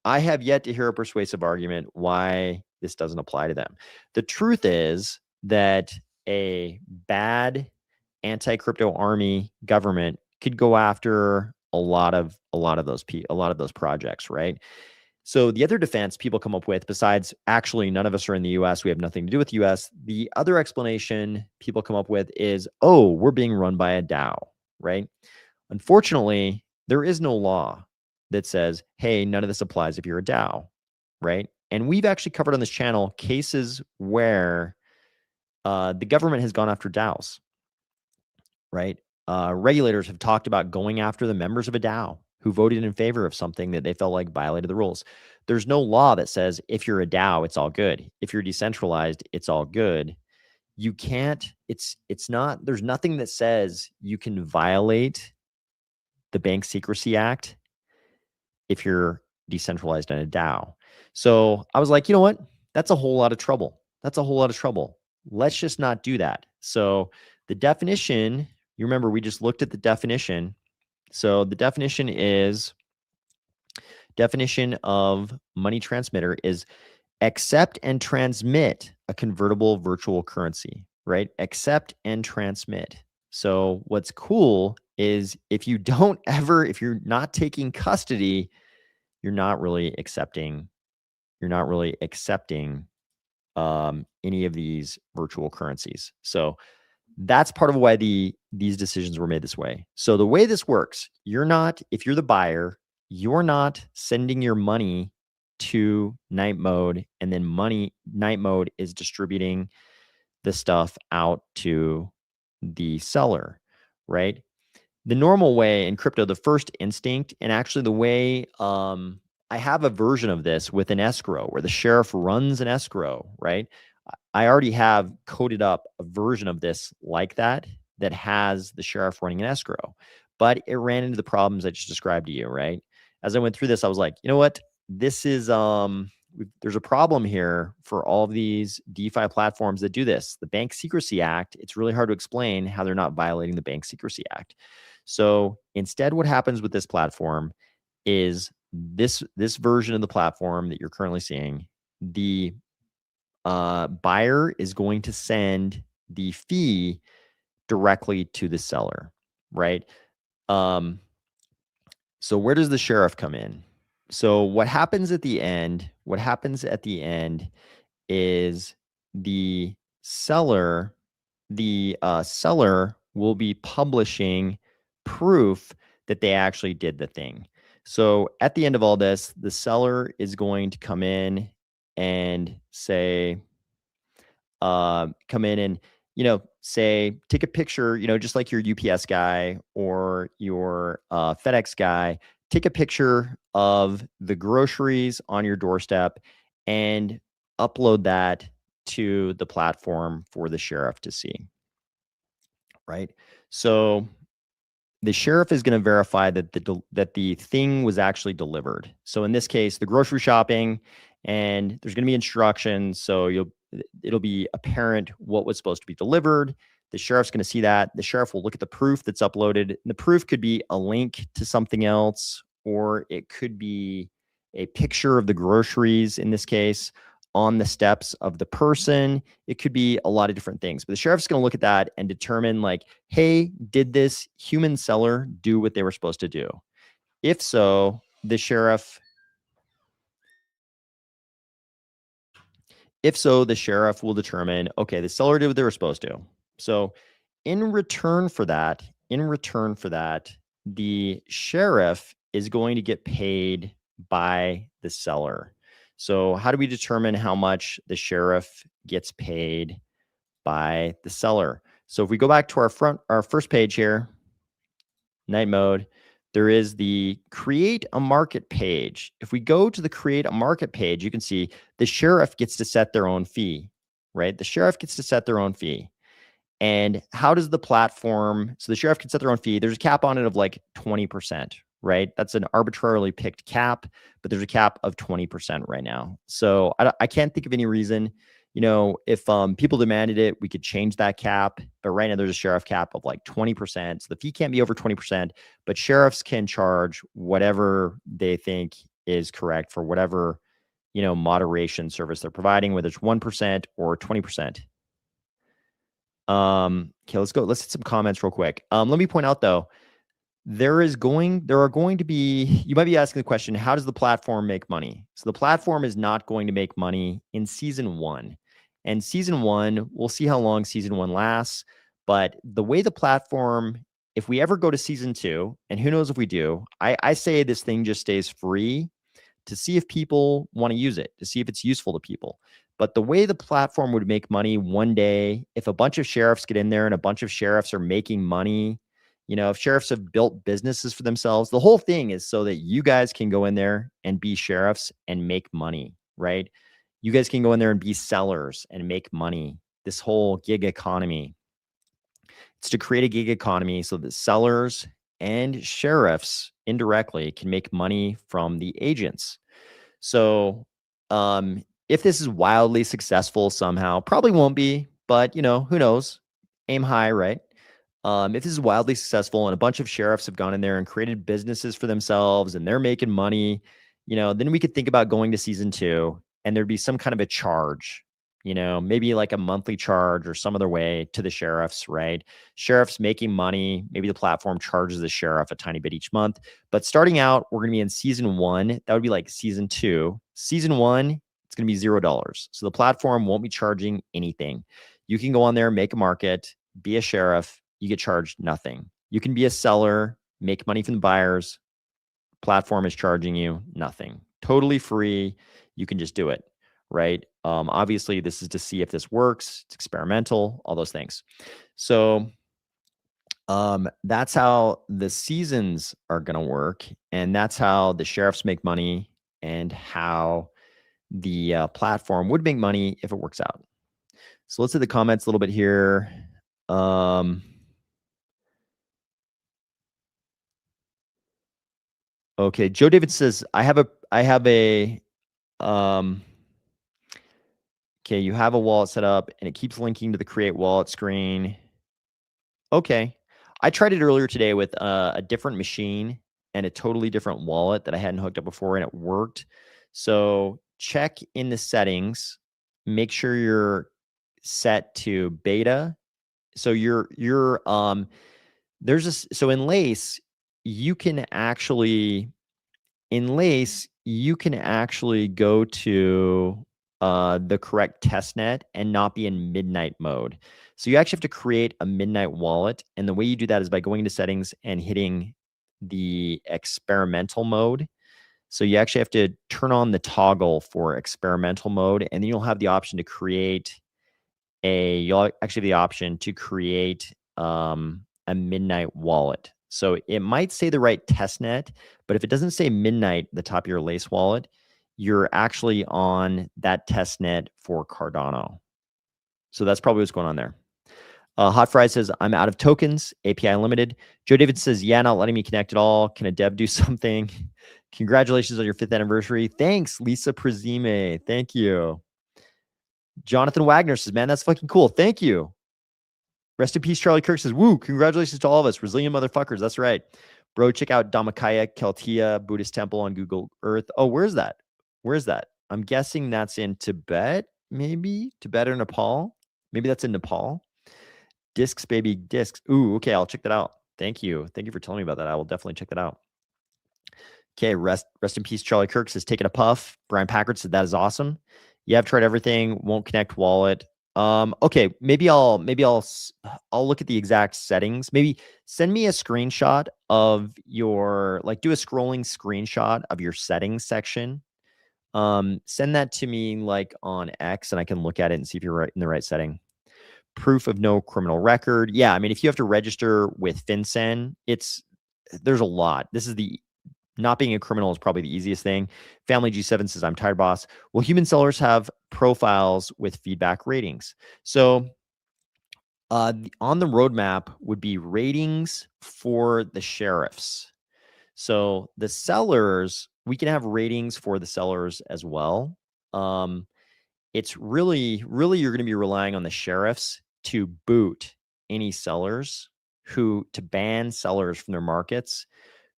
I have yet to hear a persuasive argument why this doesn't apply to them. The truth is that a bad anti-crypto army government could go after a lot of those projects, right? So the other defense people come up with, besides actually none of us are in the US, we have nothing to do with the US, the other explanation people come up with is, oh, we're being run by a DAO, right? Unfortunately, there is no law that says, hey, none of this applies if you're a DAO, right? And we've actually covered on this channel cases where the government has gone after DAOs, right? Regulators have talked about going after the members of a DAO who voted in favor of something that they felt like violated the rules. There's no law that says if you're a DAO, it's all good. If you're decentralized, it's all good. You can't, there's nothing that says you can violate the Bank Secrecy Act if you're decentralized in a DAO. So I was like, you know what? That's a whole lot of trouble. Let's just not do that. So the definition, you remember we just looked at the definition. So the definition of money transmitter is accept and transmit a convertible virtual currency, right? Accept and transmit. So what's cool is if you're not taking custody, you're not really accepting any of these virtual currencies. So that's part of why these decisions were made this way. So the way this works, if you're the buyer, you're not sending your money to night mode, and then night mode is distributing the stuff out to the seller, right? The normal way in crypto, the first instinct, and actually the way I have a version of this with an escrow where the sheriff runs an escrow, right? I already have coded up a version of this like that has the sheriff running an escrow, but it ran into the problems I just described to you, right? As I went through this, I was like, you know what? This is there's a problem here for all of these DeFi platforms that do this. The Bank Secrecy Act, it's really hard to explain how they're not violating the Bank Secrecy Act. So instead, what happens with this platform is this version of the platform that you're currently seeing, the buyer is going to send the fee directly to the seller, right? So where does the sheriff come in? So what happens at the end? What happens at the end is the seller will be publishing proof that they actually did the thing. So at the end of all this, the seller is going to come in and say, say, take a picture, just like your UPS guy or your FedEx guy, take a picture of the groceries on your doorstep and upload that to the platform for the sheriff to see, right? So the sheriff is going to verify that the thing was actually delivered. So in this case, the grocery shopping, and there's going to be instructions. So it'll be apparent what was supposed to be delivered. The sheriff's going to see that. The sheriff will look at the proof that's uploaded. And the proof could be a link to something else, or it could be a picture of the groceries in this case on the steps of the person. It could be a lot of different things, but the sheriff's going to look at that and determine like, hey, did this human seller do what they were supposed to do? If so, the sheriff will determine, okay, the seller did what they were supposed to. So in return for that, the sheriff is going to get paid by the seller. So how do we determine how much the sheriff gets paid by the seller? So if we go back to our first page here, night mode, there is the create a market page. If we go to the create a market page, you can see the sheriff gets to set their own fee, right? The sheriff gets to set their own fee. And how does the platform, so the sheriff can set their own fee. There's a cap on it of like 20%, right? That's an arbitrarily picked cap, but there's a cap of 20% right now. So I can't think of any reason, if people demanded it, we could change that cap. But right now there's a sheriff cap of like 20%. So the fee can't be over 20%, but sheriffs can charge whatever they think is correct for whatever, moderation service they're providing, whether it's 1% or 20%. Okay, let's go. Let's hit some comments real quick. Let me point out though, there are going to be, you might be asking the question, how does the platform make money? So the platform is not going to make money in season 1. And season 1, we'll see how long season 1 lasts. But the way the platform, if we ever go to season 2, and who knows if we do, I say this thing just stays free to see if people want to use it, to see if it's useful to people. But the way the platform would make money one day, if a bunch of sheriffs get in there and a bunch of sheriffs are making money, if sheriffs have built businesses for themselves, the whole thing is so that you guys can go in there and be sheriffs and make money, right? You guys can go in there and be sellers and make money. This whole gig economy. It's to create a gig economy so that sellers and sheriffs indirectly can make money from the agents. So if this is wildly successful somehow, probably won't be, but who knows? Aim high, right? If this is wildly successful and a bunch of sheriffs have gone in there and created businesses for themselves and they're making money, then we could think about going to season 2 and there'd be some kind of a charge, maybe like a monthly charge or some other way to the sheriffs, right? Sheriffs making money, maybe the platform charges the sheriff a tiny bit each month. But starting out, we're going to be in season 1. That would be like season 2. Season 1, It's going to be $0. So the platform won't be charging anything. You can go on there, make a market, be a sheriff, you get charged nothing. You can be a seller, make money from the buyers. Platform is charging you nothing. Totally free. You can just do it, right? Obviously, this is to see if this works. It's experimental, all those things. So that's how the seasons are going to work. And that's how the sheriffs make money and how the platform would make money if it works out. So let's hit the comments a little bit here. Okay, Joe David says, I have a, okay, you have a wallet set up and it keeps linking to the create wallet screen. Okay. I tried it earlier today with a different machine and a totally different wallet that I hadn't hooked up before, and it worked. So check in the settings, make sure you're set to beta. So there's this, so in Lace, you can actually go to the correct testnet and not be in midnight mode. So you actually have to create a midnight wallet. And the way you do that is by going into settings and hitting the experimental mode. So you actually have to turn on the toggle for experimental mode, and then you'll have the option to create a midnight wallet. So it might say the right testnet, but if it doesn't say midnight at the top of your Lace wallet, you're actually on that testnet for Cardano. So that's probably what's going on there. Hot Fry says, I'm out of tokens, API limited. Joe David says, yeah, not letting me connect at all. Can a dev do something? Congratulations on your 5th anniversary. Thanks, Lisa Prezime. Thank you. Jonathan Wagner says, man, that's fucking cool. Thank you. Rest in peace, Charlie Kirk says, woo, congratulations to all of us. Resilient motherfuckers. That's right. Bro, check out Dhammakaya Keltiya Buddhist temple on Google Earth. Oh, where's that? Where's that? I'm guessing that's in Tibet, maybe? Tibet or Nepal? Maybe that's in Nepal. Discs, baby, discs. Ooh, okay, I'll check that out. Thank you. Thank you for telling me about that. I will definitely check that out. Okay, rest in peace, Charlie Kirk says, taking a puff. Brian Packard said, that is awesome. Yeah, I've tried everything. Won't connect wallet. Okay, maybe I'll look at the exact settings. Maybe send me a screenshot of your, like, do a scrolling screenshot of your settings section. Send that to me like on X, and I can look at it and see if you're in the right setting. Proof of no criminal record. Yeah, I mean, if you have to register with FinCEN, there's a lot. This is not being a criminal is probably the easiest thing. Family G7 says, I'm tired, boss. Well, human sellers have profiles with feedback ratings. So on the roadmap would be ratings for the sheriffs. So the sellers, we can have ratings for the sellers as well. It's really, really, you're going to be relying on the sheriffs to boot any sellers to ban sellers from their markets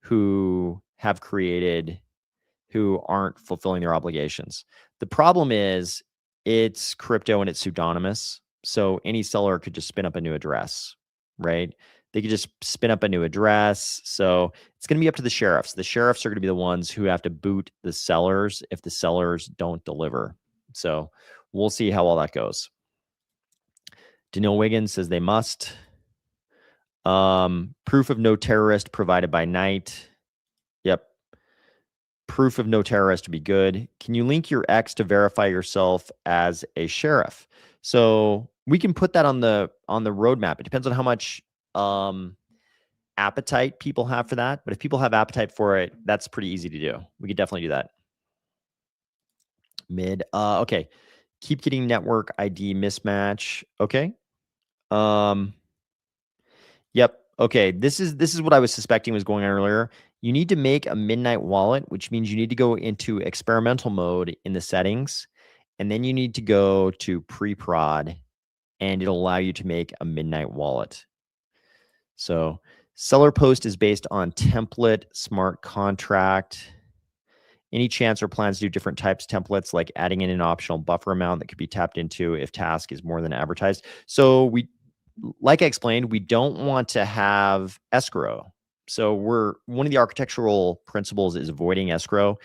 who aren't fulfilling their obligations. The problem is it's crypto and it's pseudonymous. So any seller could just spin up a new address, right? They could just spin up a new address. So it's going to be up to the sheriffs. The sheriffs are going to be the ones who have to boot the sellers if the sellers don't deliver. So we'll see how all that goes. Daniil Wiggins says they must. Proof of no terrorist provided by Knight. Yep. Proof of no terrorist to be good. Can you link your X to verify yourself as a sheriff? So we can put that on the roadmap. It depends on how much appetite people have for that. But if people have appetite for it, that's pretty easy to do. We could definitely do that. Okay. Keep getting network ID mismatch. Okay. Yep. Okay. This is what I was suspecting was going on earlier. You need to make a midnight wallet, which means you need to go into experimental mode in the settings, and then you need to go to pre-prod, and it'll allow you to make a midnight wallet. So seller post is based on template smart contract. Any chance or plans to do different types of templates, like adding in an optional buffer amount that could be tapped into if task is more than advertised? So like I explained, we don't want to have escrow. So one of the architectural principles is avoiding escrow.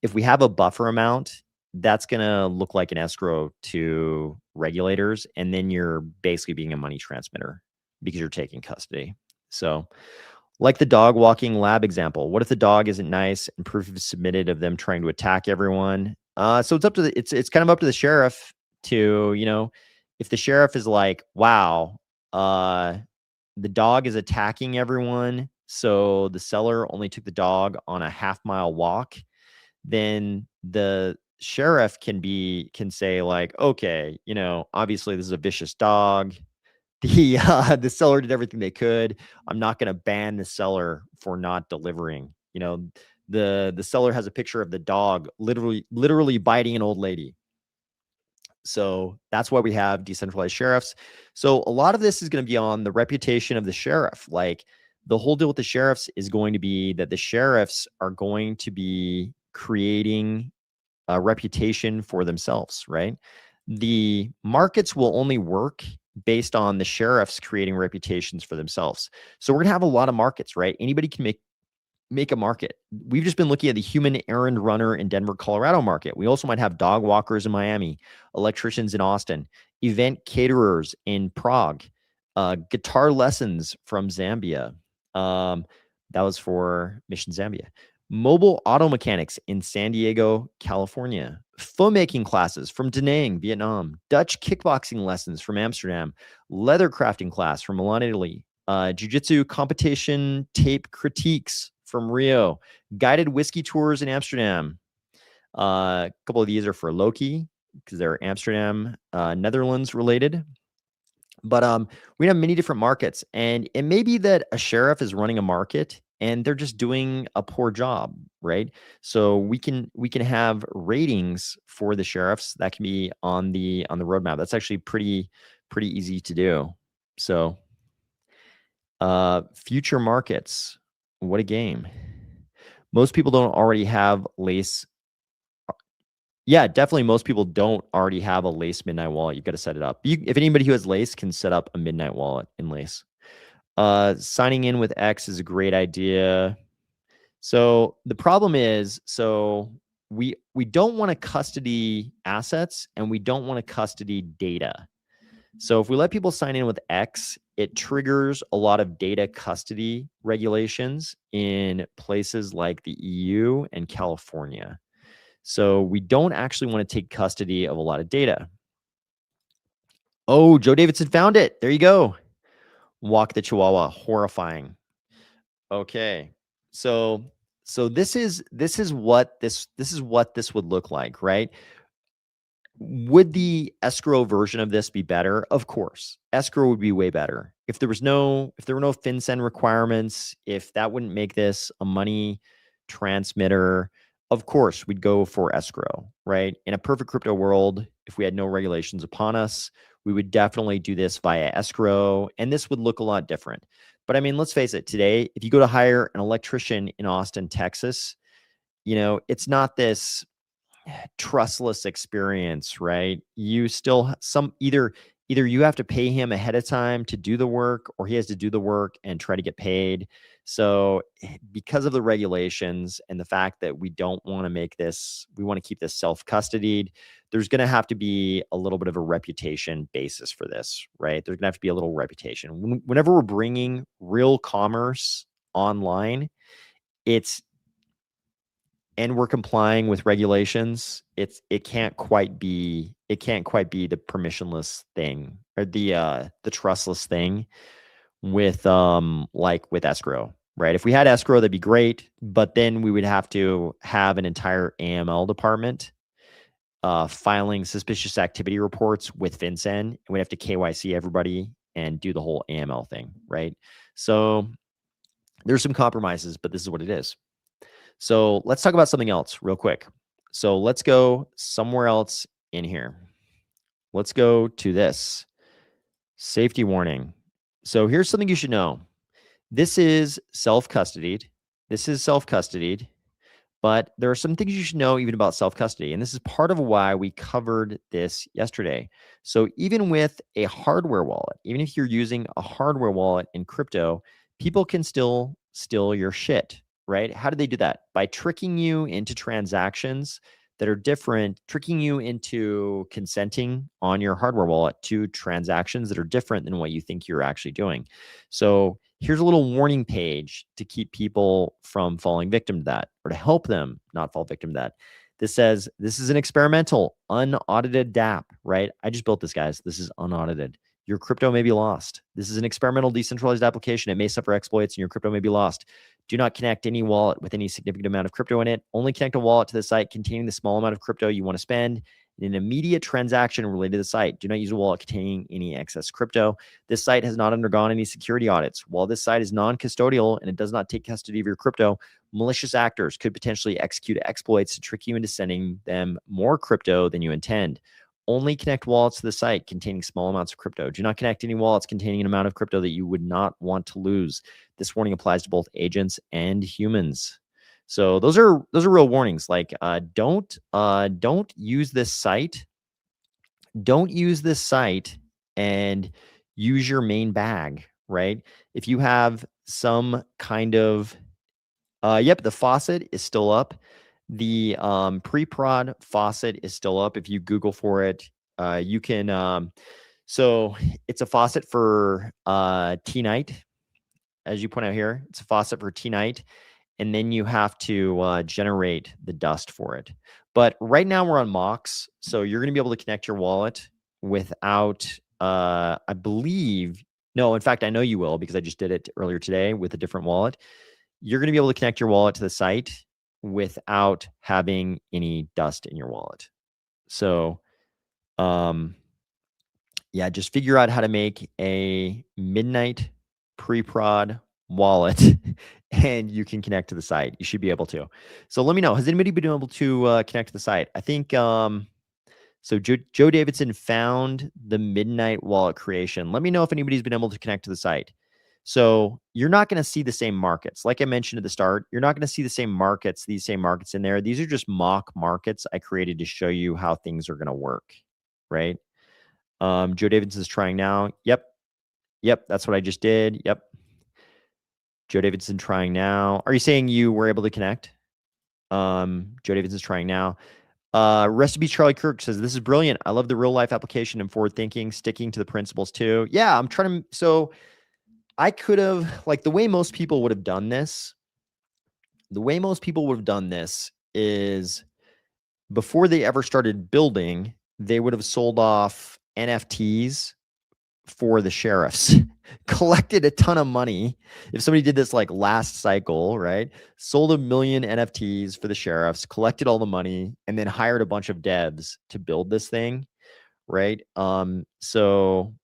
If we have a buffer amount, that's going to look like an escrow to regulators. And then you're basically being a money transmitter because you're taking custody. So like the dog walking lab example, what if the dog isn't nice and proof is submitted of them trying to attack everyone? So it's up to it's kind of up to the sheriff to, if the sheriff is like, wow, the dog is attacking everyone, so the seller only took the dog on a half-mile walk, then the sheriff can say like, okay, obviously this is a vicious dog. The seller did everything they could. I'm not going to ban the seller for not delivering. The seller has a picture of the dog literally biting an old lady. So that's why we have decentralized sheriffs. So a lot of this is going to be on the reputation of the sheriff. Like the whole deal with the sheriffs is going to be that the sheriffs are going to be creating a reputation for themselves, right? The markets will only work based on the sheriffs creating reputations for themselves. So we're going to have a lot of markets, right? Anybody can make a market. We've just been looking at the human errand runner in Denver, Colorado market. We also might have dog walkers in Miami, electricians in Austin, event caterers in Prague, guitar lessons from Zambia. That was for Mission Zambia. Mobile auto mechanics in San Diego, California. Filmmaking classes from Da Nang, Vietnam. Dutch kickboxing lessons from Amsterdam. Leather crafting class from Milan, Italy. Jiu-jitsu competition tape critiques from Rio. Guided whiskey tours in Amsterdam. A couple of these are for Loki because they're Amsterdam, Netherlands related. But we have many different markets, and it may be that a sheriff is running a market and they're just doing a poor job, right? So we can have ratings for the sheriffs that can be on the roadmap. That's actually pretty easy to do. So future markets, what a game. Most people don't already have Lace. Yeah, definitely. Most people don't already have a Lace Midnight Wallet. You've got to set it up. If anybody who has Lace can set up a Midnight Wallet in Lace. Signing in with X is a great idea. So the problem is, we don't want to custody assets and we don't want to custody data. So if we let people sign in with X, it triggers a lot of data custody regulations in places like the EU and California. So we don't actually want to take custody of a lot of data. Oh, Joe Davidson found it. There you go. Walk the Chihuahua, horrifying. Okay. So this is what this would look like, right? Would the escrow version of this be better? Of course. Escrow would be way better. If there were no FinCEN requirements, if that wouldn't make this a money transmitter, of course we'd go for escrow, right? In a perfect crypto world, if we had no regulations upon us, we would definitely do this via escrow, and this would look a lot different. But I mean, let's face it, today, if you go to hire an electrician in Austin, Texas, it's not this trustless experience, right? You still either you have to pay him ahead of time to do the work, or he has to do the work and try to get paid. So because of the regulations and the fact that we don't want to we want to keep this self-custodied, there's going to have to be a little bit of a reputation basis for this, right? There's going to have to be a little reputation. Whenever we're bringing real commerce online, and we're complying with regulations, it can't quite be the permissionless thing or the trustless thing with with escrow, right? If we had escrow, that'd be great, but then we would have to have an entire AML department filing suspicious activity reports with FinCEN, and we'd have to KYC everybody and do the whole AML thing, right? So there's some compromises, but this is what it is. So let's talk about something else real quick. So let's go somewhere else in here. Let's go to this safety warning. So here's something you should know. This is self-custodied. But there are some things you should know even about self-custody. And this is part of why we covered this yesterday. So even with a hardware wallet, even if you're using a hardware wallet in crypto, people can still steal your shit, right? How do they do that? By tricking you into transactions that are different, tricking you into consenting on your hardware wallet to transactions that are different than what you think you're actually doing. So here's a little warning page to keep people from falling victim to that, or to help them not fall victim to that. This says, this is an experimental, unaudited DApp, right? I just built this, guys. This is unaudited. Your crypto may be lost. This is an experimental decentralized application. It may suffer exploits and your crypto may be lost. Do not connect any wallet with any significant amount of crypto in it. Only connect a wallet to the site containing the small amount of crypto you want to spend in an immediate transaction related to the site. Do not use a wallet containing any excess crypto. This site has not undergone any security audits. While this site is non-custodial and it does not take custody of your crypto, malicious actors could potentially execute exploits to trick you into sending them more crypto than you intend. Only connect wallets to the site containing small amounts of crypto. Do not connect any wallets containing an amount of crypto that you would not want to lose. This warning applies to both agents and humans. So those are real warnings. Like don't use this site. Don't use this site and use your main bag, right? If you have some kind of yep, the faucet is still up. The pre-prod faucet is still up. If you Google for it, you can. So it's a faucet for T-Night, as you point out here. It's a faucet for T-Night, and then you have to generate the dust for it. But right now we're on Mox, so you're going to be able to connect your wallet without, I believe, no, in fact, I know you will because I just did it earlier today with a different wallet. You're going to be able to connect your wallet to the site without having any dust in your wallet. So, yeah, just figure out how to make a midnight pre-prod wallet and you can connect to the site. You should be able to. So let me know, has anybody been able to connect to the site? I think, so Joe Davidson found the midnight wallet creation. Let me know if anybody's been able to connect to the site. So you're not going to see the same markets. Like I mentioned at the start, you're not going to see the same markets, these same markets in there. These are just mock markets I created to show you how things are going to work, right? Joe Davidson's trying now. Yep. That's what I just did. Yep. Joe Davidson trying now. Are you saying you were able to connect? Joe Davidson's trying now. Recipe Charlie Kirk says, this is brilliant. I love the real life application and forward thinking, sticking to the principles too. Yeah, I'm trying to, so I could have, like the way most people would have done this, is before they ever started building, they would have sold off NFTs for the sheriffs, collected a ton of money. If somebody did this like last cycle, right? Sold 1 million NFTs for the sheriffs, collected all the money, and then hired a bunch of devs to build this thing, right? So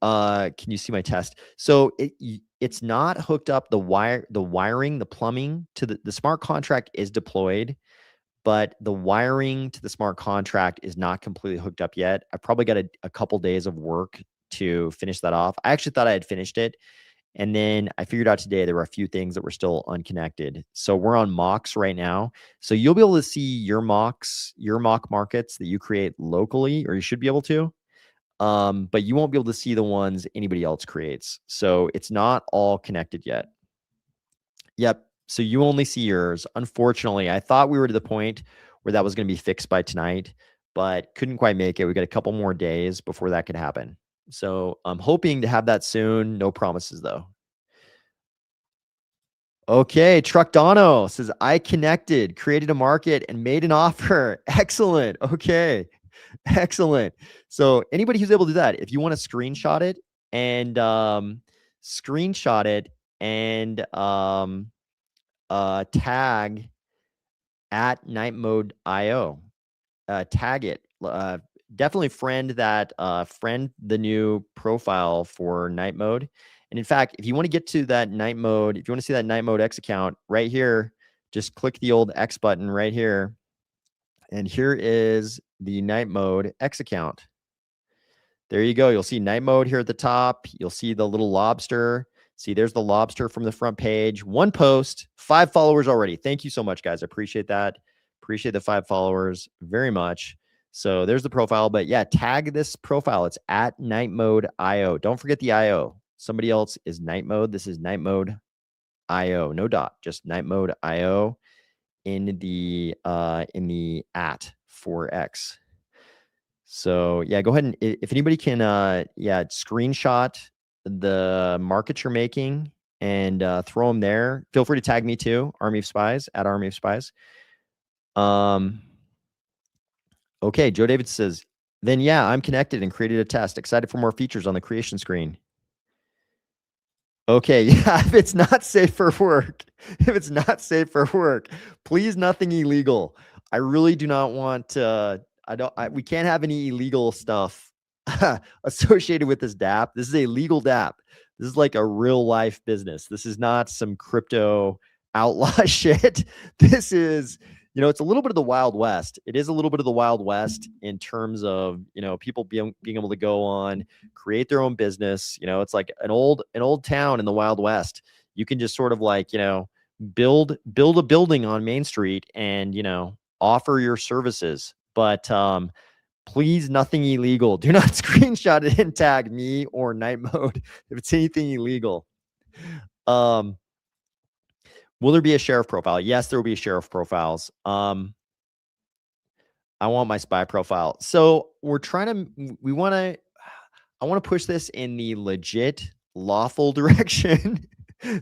can you see my test? So it's not hooked up, the wiring, the plumbing to the smart contract is deployed, but the wiring to the smart contract is not completely hooked up yet. I probably got a couple days of work to finish that off. I actually thought I had finished it. And then I figured out today there were a few things that were still unconnected. So we're on mocks right now. So you'll be able to see your mock markets that you create locally, or you should be able to. But you won't be able to see the ones anybody else creates. So it's not all connected yet. Yep. So you only see yours. Unfortunately, I thought we were to the point where that was going to be fixed by tonight, but couldn't quite make it. We got a couple more days before that could happen. So I'm hoping to have that soon. No promises though. Okay, Truckdono says, I connected, created a market, and made an offer. Excellent. Okay, excellent. So anybody who's able to do that, if you want to screenshot it and tag at night mode IO, tag it. Definitely friend the new profile for night mode. And in fact, if you want to get to that night mode, if you want to see that night mode X account right here, just click the old X button right here. And here is the night mode X account. There you go. You'll see night mode here at the top. You'll see the little lobster. See, there's the lobster from the front page. 1 post, 5 followers already. Thank you so much, guys. I appreciate that. Appreciate the 5 followers very much. So there's the profile. But yeah, tag this profile. It's at night mode IO. Don't forget the IO. Somebody else is night mode. This is night mode IO. No dot, just night mode IO. in the at 4x. So yeah, go ahead and if anybody can screenshot the markets you're making and throw them there. Feel free to tag me too, Army of Spies, at Army of Spies. Okay, Joe David says, then yeah, I'm connected and created a test. Excited for more features on the creation screen. Okay, yeah, if it's not safe for work, please nothing illegal. I really do not want we can't have any illegal stuff associated with this DApp. This is a legal DApp. This is like a real life business. This is not some crypto outlaw shit. This is, it's a little bit of the Wild West. It is a little bit of the Wild West in terms of, people being able to go on, create their own business. It's like an old town in the Wild West. You can just sort of like, build a building on Main Street and, offer your services. But please, nothing illegal. Do not screenshot it and tag me or Night Mode if it's anything illegal. Will there be a sheriff profile? Yes, there will be a sheriff profiles. I want my spy profile. So I want to push this in the legit, lawful direction.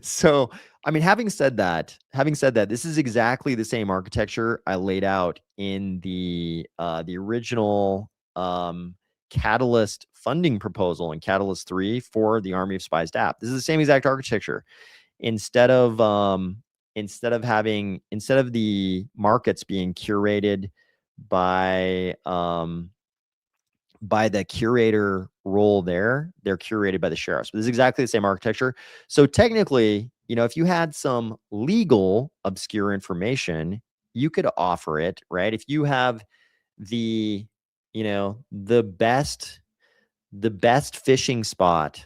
So, I mean, having said that, this is exactly the same architecture I laid out in the original Catalyst funding proposal in Catalyst 3 for the Army of Spies DApp. This is the same exact architecture. Instead of the markets being curated by the curator role there, they're curated by the sheriffs. But this is exactly the same architecture. So technically, if you had some legal obscure information, you could offer it, right? If you have the best fishing spot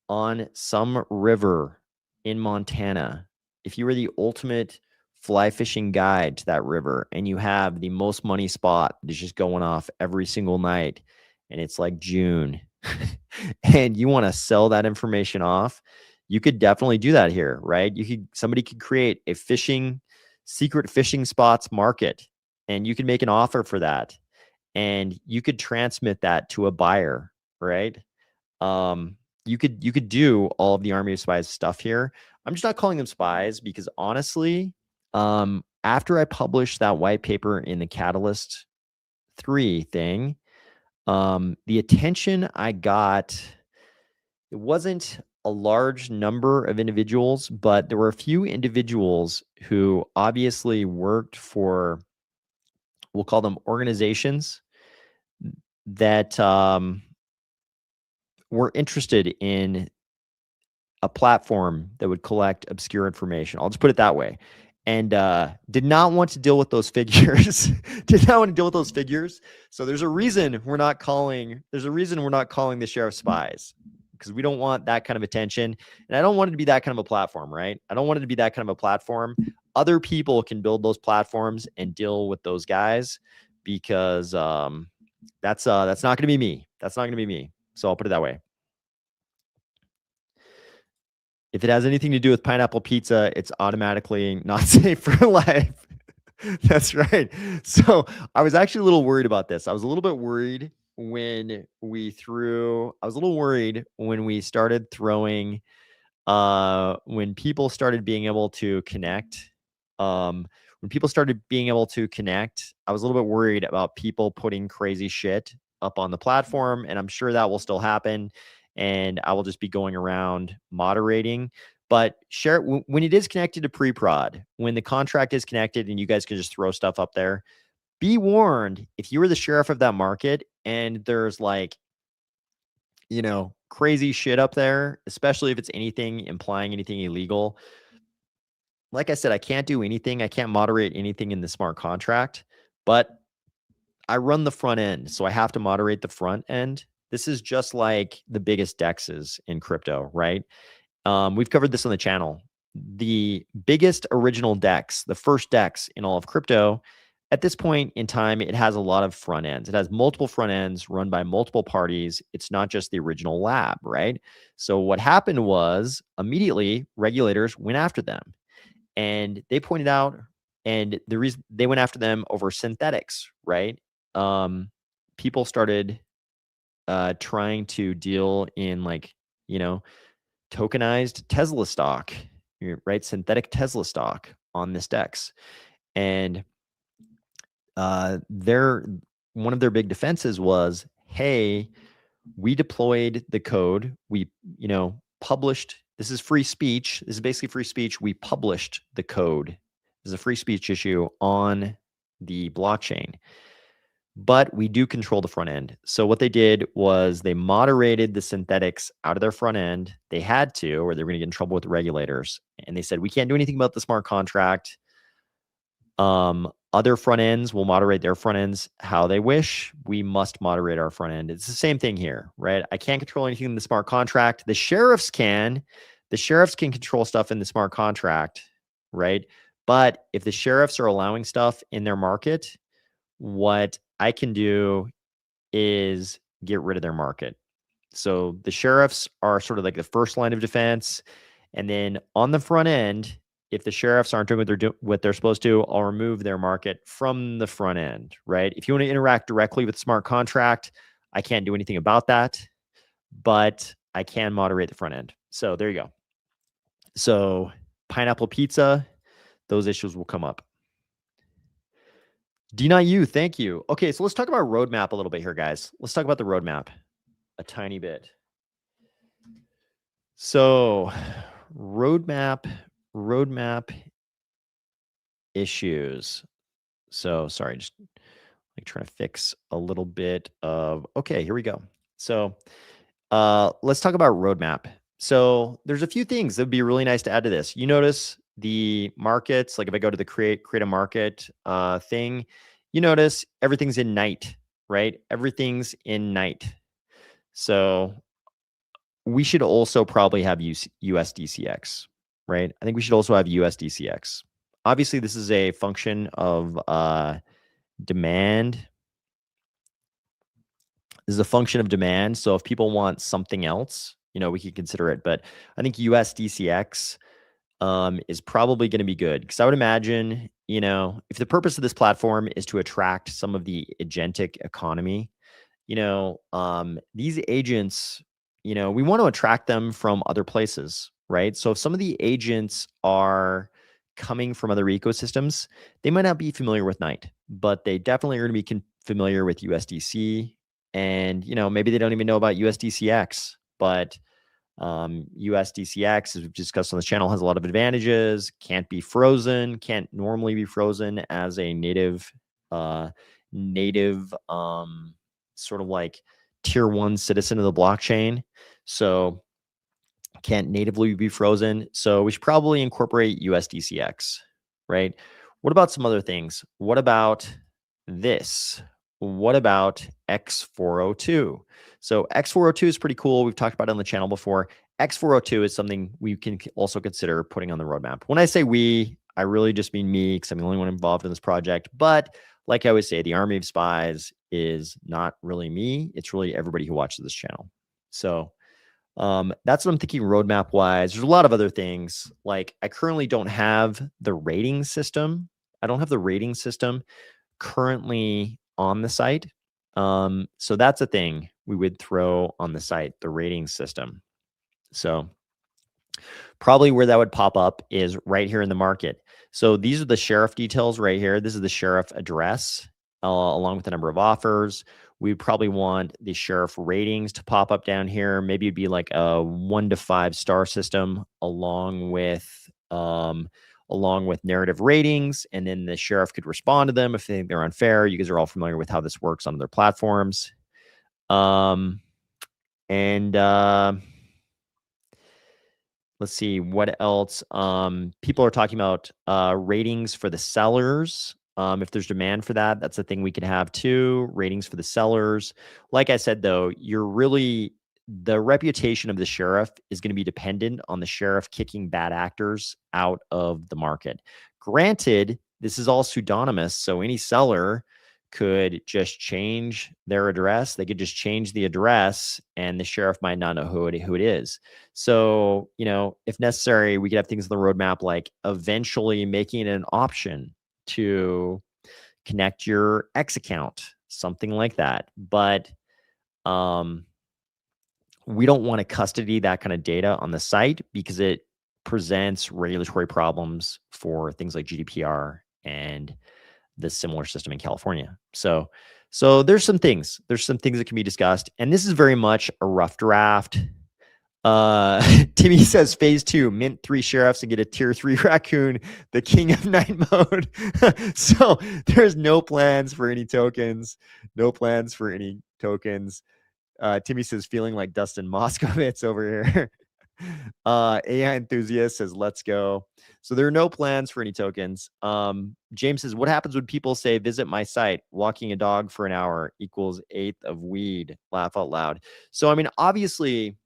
on some river in Montana, if you were the ultimate fly fishing guide to that river and you have the most money spot that's just going off every single night and it's like June and you want to sell that information off, you could definitely do that here, right? Somebody could create a secret fishing spots market and you could make an offer for that and you could transmit that to a buyer, right? You could do all of the Army of Spies stuff here. I'm just not calling them spies because honestly, after I published that white paper in the Catalyst 3 thing, the attention I got, it wasn't a large number of individuals, but there were a few individuals who obviously worked for, we'll call them organizations that were interested in a platform that would collect obscure information. I'll just put it that way. And did not want to deal with those figures. So there's a reason we're not calling the sheriff spies, because we don't want that kind of attention. And I don't want it to be that kind of a platform, right? I don't want it to be that kind of a platform. Other people can build those platforms and deal with those guys, because that's not going to be me. That's not going to be me. So I'll put it that way. If it has anything to do with pineapple pizza, it's automatically not safe for life. That's right. So I was actually a little worried about this. I was a little bit worried when we started throwing, when people started being able to connect. I was a little bit worried about people putting crazy shit up on the platform, and I'm sure that will still happen. And I will just be going around moderating. But share when it is connected to pre-prod, when the contract is connected and you guys can just throw stuff up there. Be warned, if you were the sheriff of that market and there's like, crazy shit up there, especially if it's anything implying anything illegal. Like I said, I can't do anything. I can't moderate anything in the smart contract, but I run the front end, so I have to moderate the front end. This is just like the biggest dexes in crypto, right? We've covered this on the channel. The biggest original dex, the first dex in all of crypto, at this point in time, it has a lot of front ends. It has multiple front ends run by multiple parties. It's not just the original lab, right? So what happened was immediately regulators went after them. And they pointed out And the reason they went after them over synthetics, right? People started trying to deal in like, you know, tokenized Tesla stock, right? Synthetic Tesla stock on this DEX. And their one of their big defenses was, hey, we deployed the code. We, published. This is free speech. This is basically free speech. We published the code. This is a free speech issue on the blockchain. But we do control the front end. So what they did was they moderated the synthetics out of their front end. They had to, or they were going to get in trouble with the regulators. And they said, we can't do anything about the smart contract. Other front ends will moderate their front ends how they wish. We must moderate our front end. It's the same thing here, right? I can't control anything in the smart contract. The sheriffs can. The sheriffs can control stuff in the smart contract, right? But if the sheriffs are allowing stuff in their market, what I can do is get rid of their market. So the sheriffs are sort of like the first line of defense. And then on the front end, if the sheriffs aren't doing what they're supposed to, I'll remove their market from the front end, right? If you want to interact directly with the smart contract, I can't do anything about that, but I can moderate the front end. So there you go. So pineapple pizza, those issues will come up. D not you, thank you. Okay, so let's talk about roadmap a little bit here, guys. Let's talk about the roadmap a tiny bit. So roadmap issues. So sorry, just like trying to fix a little bit of, okay, here we go. So let's talk about roadmap. So there's a few things that would be really nice to add to this. You notice the markets, like if I go to the create a market thing, you notice everything's in night, right? Everything's in night. So we should also probably have USDCX, right? I think we should also have USDCX. Obviously, this is a function of demand. This is a function of demand. So if people want something else, we could consider it. But I think USDCX is probably going to be good, because I would imagine, if the purpose of this platform is to attract some of the agentic economy, these agents, we want to attract them from other places, right? So if some of the agents are coming from other ecosystems, they might not be familiar with Night, but they definitely are going to be familiar with USDC. And, maybe they don't even know about USDCX, but USDCX, as we've discussed on this channel, has a lot of advantages. Can't be frozen, can't normally be frozen as a native sort of like tier 1 citizen of the blockchain. So can't natively be frozen. So we should probably incorporate USDCX, right? What about some other things? What about this? What about X402? So X402 is pretty cool. We've talked about it on the channel before. X402 is something we can also consider putting on the roadmap. When I say we, I really just mean me, because I'm the only one involved in this project. But like I always say, the army of spies is not really me. It's really everybody who watches this channel. So that's what I'm thinking roadmap wise. There's a lot of other things. Like I currently don't have the rating system. I don't have the rating system currently on the site. So that's a thing we would throw on the site, the rating system. So probably where that would pop up is right here in the market. So these are the sheriff details right here. This is the sheriff address along with the number of offers. We probably want the sheriff ratings to pop up down here. Maybe it'd be like a 1 to 5 star system along with narrative ratings, and then the sheriff could respond to them if they think they're unfair. You guys are all familiar with how this works on other platforms. Let's see what else. People are talking about ratings for the sellers. If there's demand for that, that's a thing we could have too. Ratings for the sellers. Like I said, though, the reputation of the sheriff is going to be dependent on the sheriff kicking bad actors out of the market. Granted, this is all pseudonymous, so any seller could just change their address. They could just change the address, and the sheriff might not know who it is. So, if necessary, we could have things on the roadmap like eventually making it an option to connect your X account, something like that. But we don't want to custody that kind of data on the site because it presents regulatory problems for things like GDPR and the similar system in California. So there's some things that can be discussed, and this is very much a rough draft. Timmy says phase 2, mint 3 sheriffs and get a tier 3 raccoon, the king of night mode. So there's no plans for any tokens. Timmy says feeling like Dustin Moskovitz over here. AI enthusiast says let's go. So there are no plans for any tokens. James says, what happens when people say visit my site, walking a dog for an hour equals 1/8 of weed? Laugh out loud. So I mean, obviously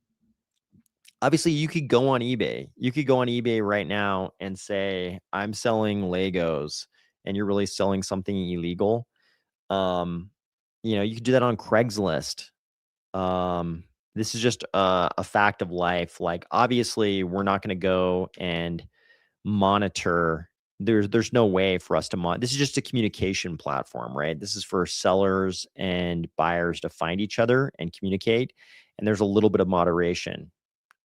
you could go on eBay. You could go on eBay right now and say, I'm selling Legos, and you're really selling something illegal. You could do that on Craigslist. This is just a fact of life. Like, obviously, we're not going to go and monitor. There's no way for us to this is just a communication platform, right? This is for sellers and buyers to find each other and communicate. And there's a little bit of moderation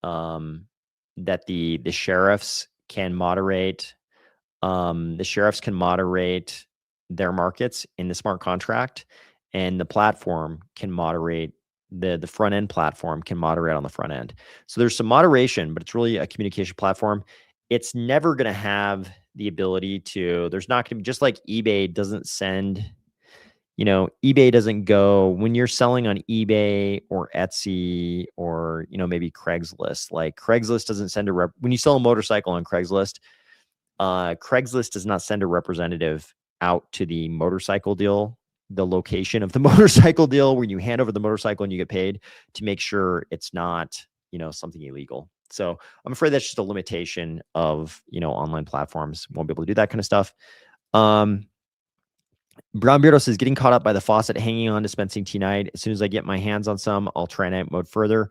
that the sheriffs can moderate. The sheriffs can moderate their markets in the smart contract, and the platform can moderate. The front end platform can moderate on the front end. So there's some moderation, but it's really a communication platform. It's never going to have the ability to, there's not going to be, just like eBay doesn't send, eBay doesn't go when you're selling on eBay or Etsy or, maybe Craigslist. Like, Craigslist doesn't send when you sell a motorcycle on Craigslist, Craigslist does not send a representative out to the motorcycle deal, the location of the motorcycle deal, where you hand over the motorcycle and you get paid, to make sure it's not, something illegal. So I'm afraid that's just a limitation of, online platforms. Won't be able to do that kind of stuff. Brown Beardo says, getting caught up by the faucet hanging on dispensing T-Night. As soon as I get my hands on some, I'll try night mode further.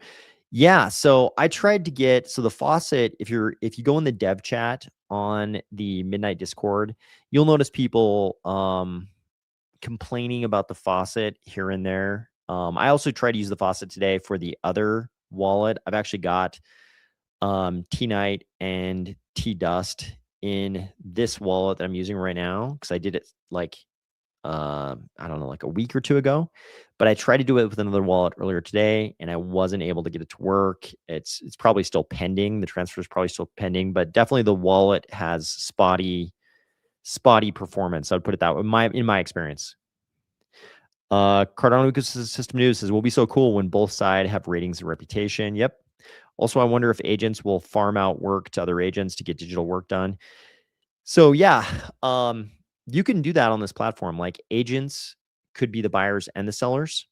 Yeah, so I tried to get, the faucet, if you go in the dev chat on the Midnight Discord, you'll notice people complaining about the faucet here and there. I also tried to use the faucet today for the other wallet. I've actually got T-Night and T-Dust in this wallet that I'm using right now, because I did it like I don't know, like a week or two ago. But I tried to do it with another wallet earlier today, and I wasn't able to get it to work. It's probably still pending. The transfer is probably still pending, but definitely the wallet has spotty performance. I would put it that way, in my experience. Cardano Ecosystem News says, will be so cool when both sides have ratings and reputation. Yep. Also, I wonder if agents will farm out work to other agents to get digital work done. So yeah, you can do that on this platform. Like, agents could be the buyers and the sellers.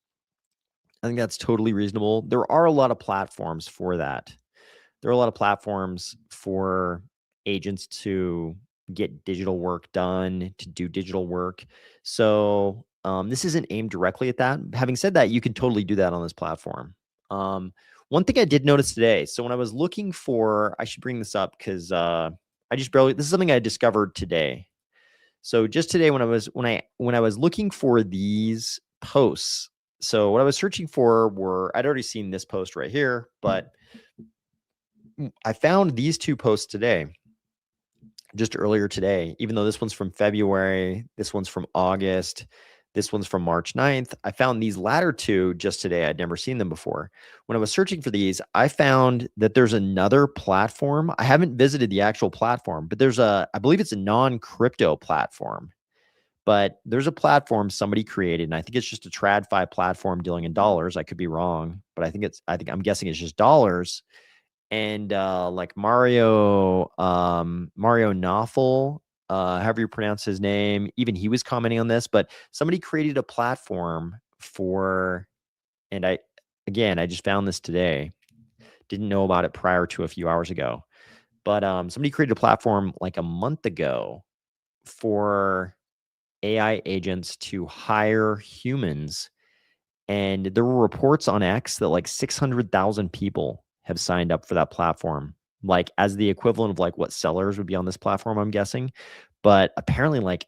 I think that's totally reasonable. There are a lot of platforms for that. There are a lot of platforms for agents to get digital work done, to do digital work. So this isn't aimed directly at that. Having said that, you can totally do that on this platform. One thing I did notice today, so when I was looking for, I should bring this up because this is something I discovered today. So just today, when I was looking for these posts, so what I was searching for I'd already seen this post right here, but I found these two posts today, just earlier today, even though this one's from February, this one's from August, this one's from March 9th. I found these latter two just today. I'd never seen them before. When I was searching for these, I found that there's another platform. I haven't visited the actual platform, but I believe it's a non-crypto platform, but there's a platform somebody created, and I think it's just a TradFi platform dealing in dollars. I could be wrong, but I'm guessing it's just dollars. And like Mario Nawful, however you pronounce his name, even he was commenting on this, but somebody created a platform and I just found this today. Didn't know about it prior to a few hours ago, but somebody created a platform like a month ago for AI agents to hire humans. And there were reports on X that like 600,000 people have signed up for that platform, like as the equivalent of like what sellers would be on this platform, I'm guessing. But apparently like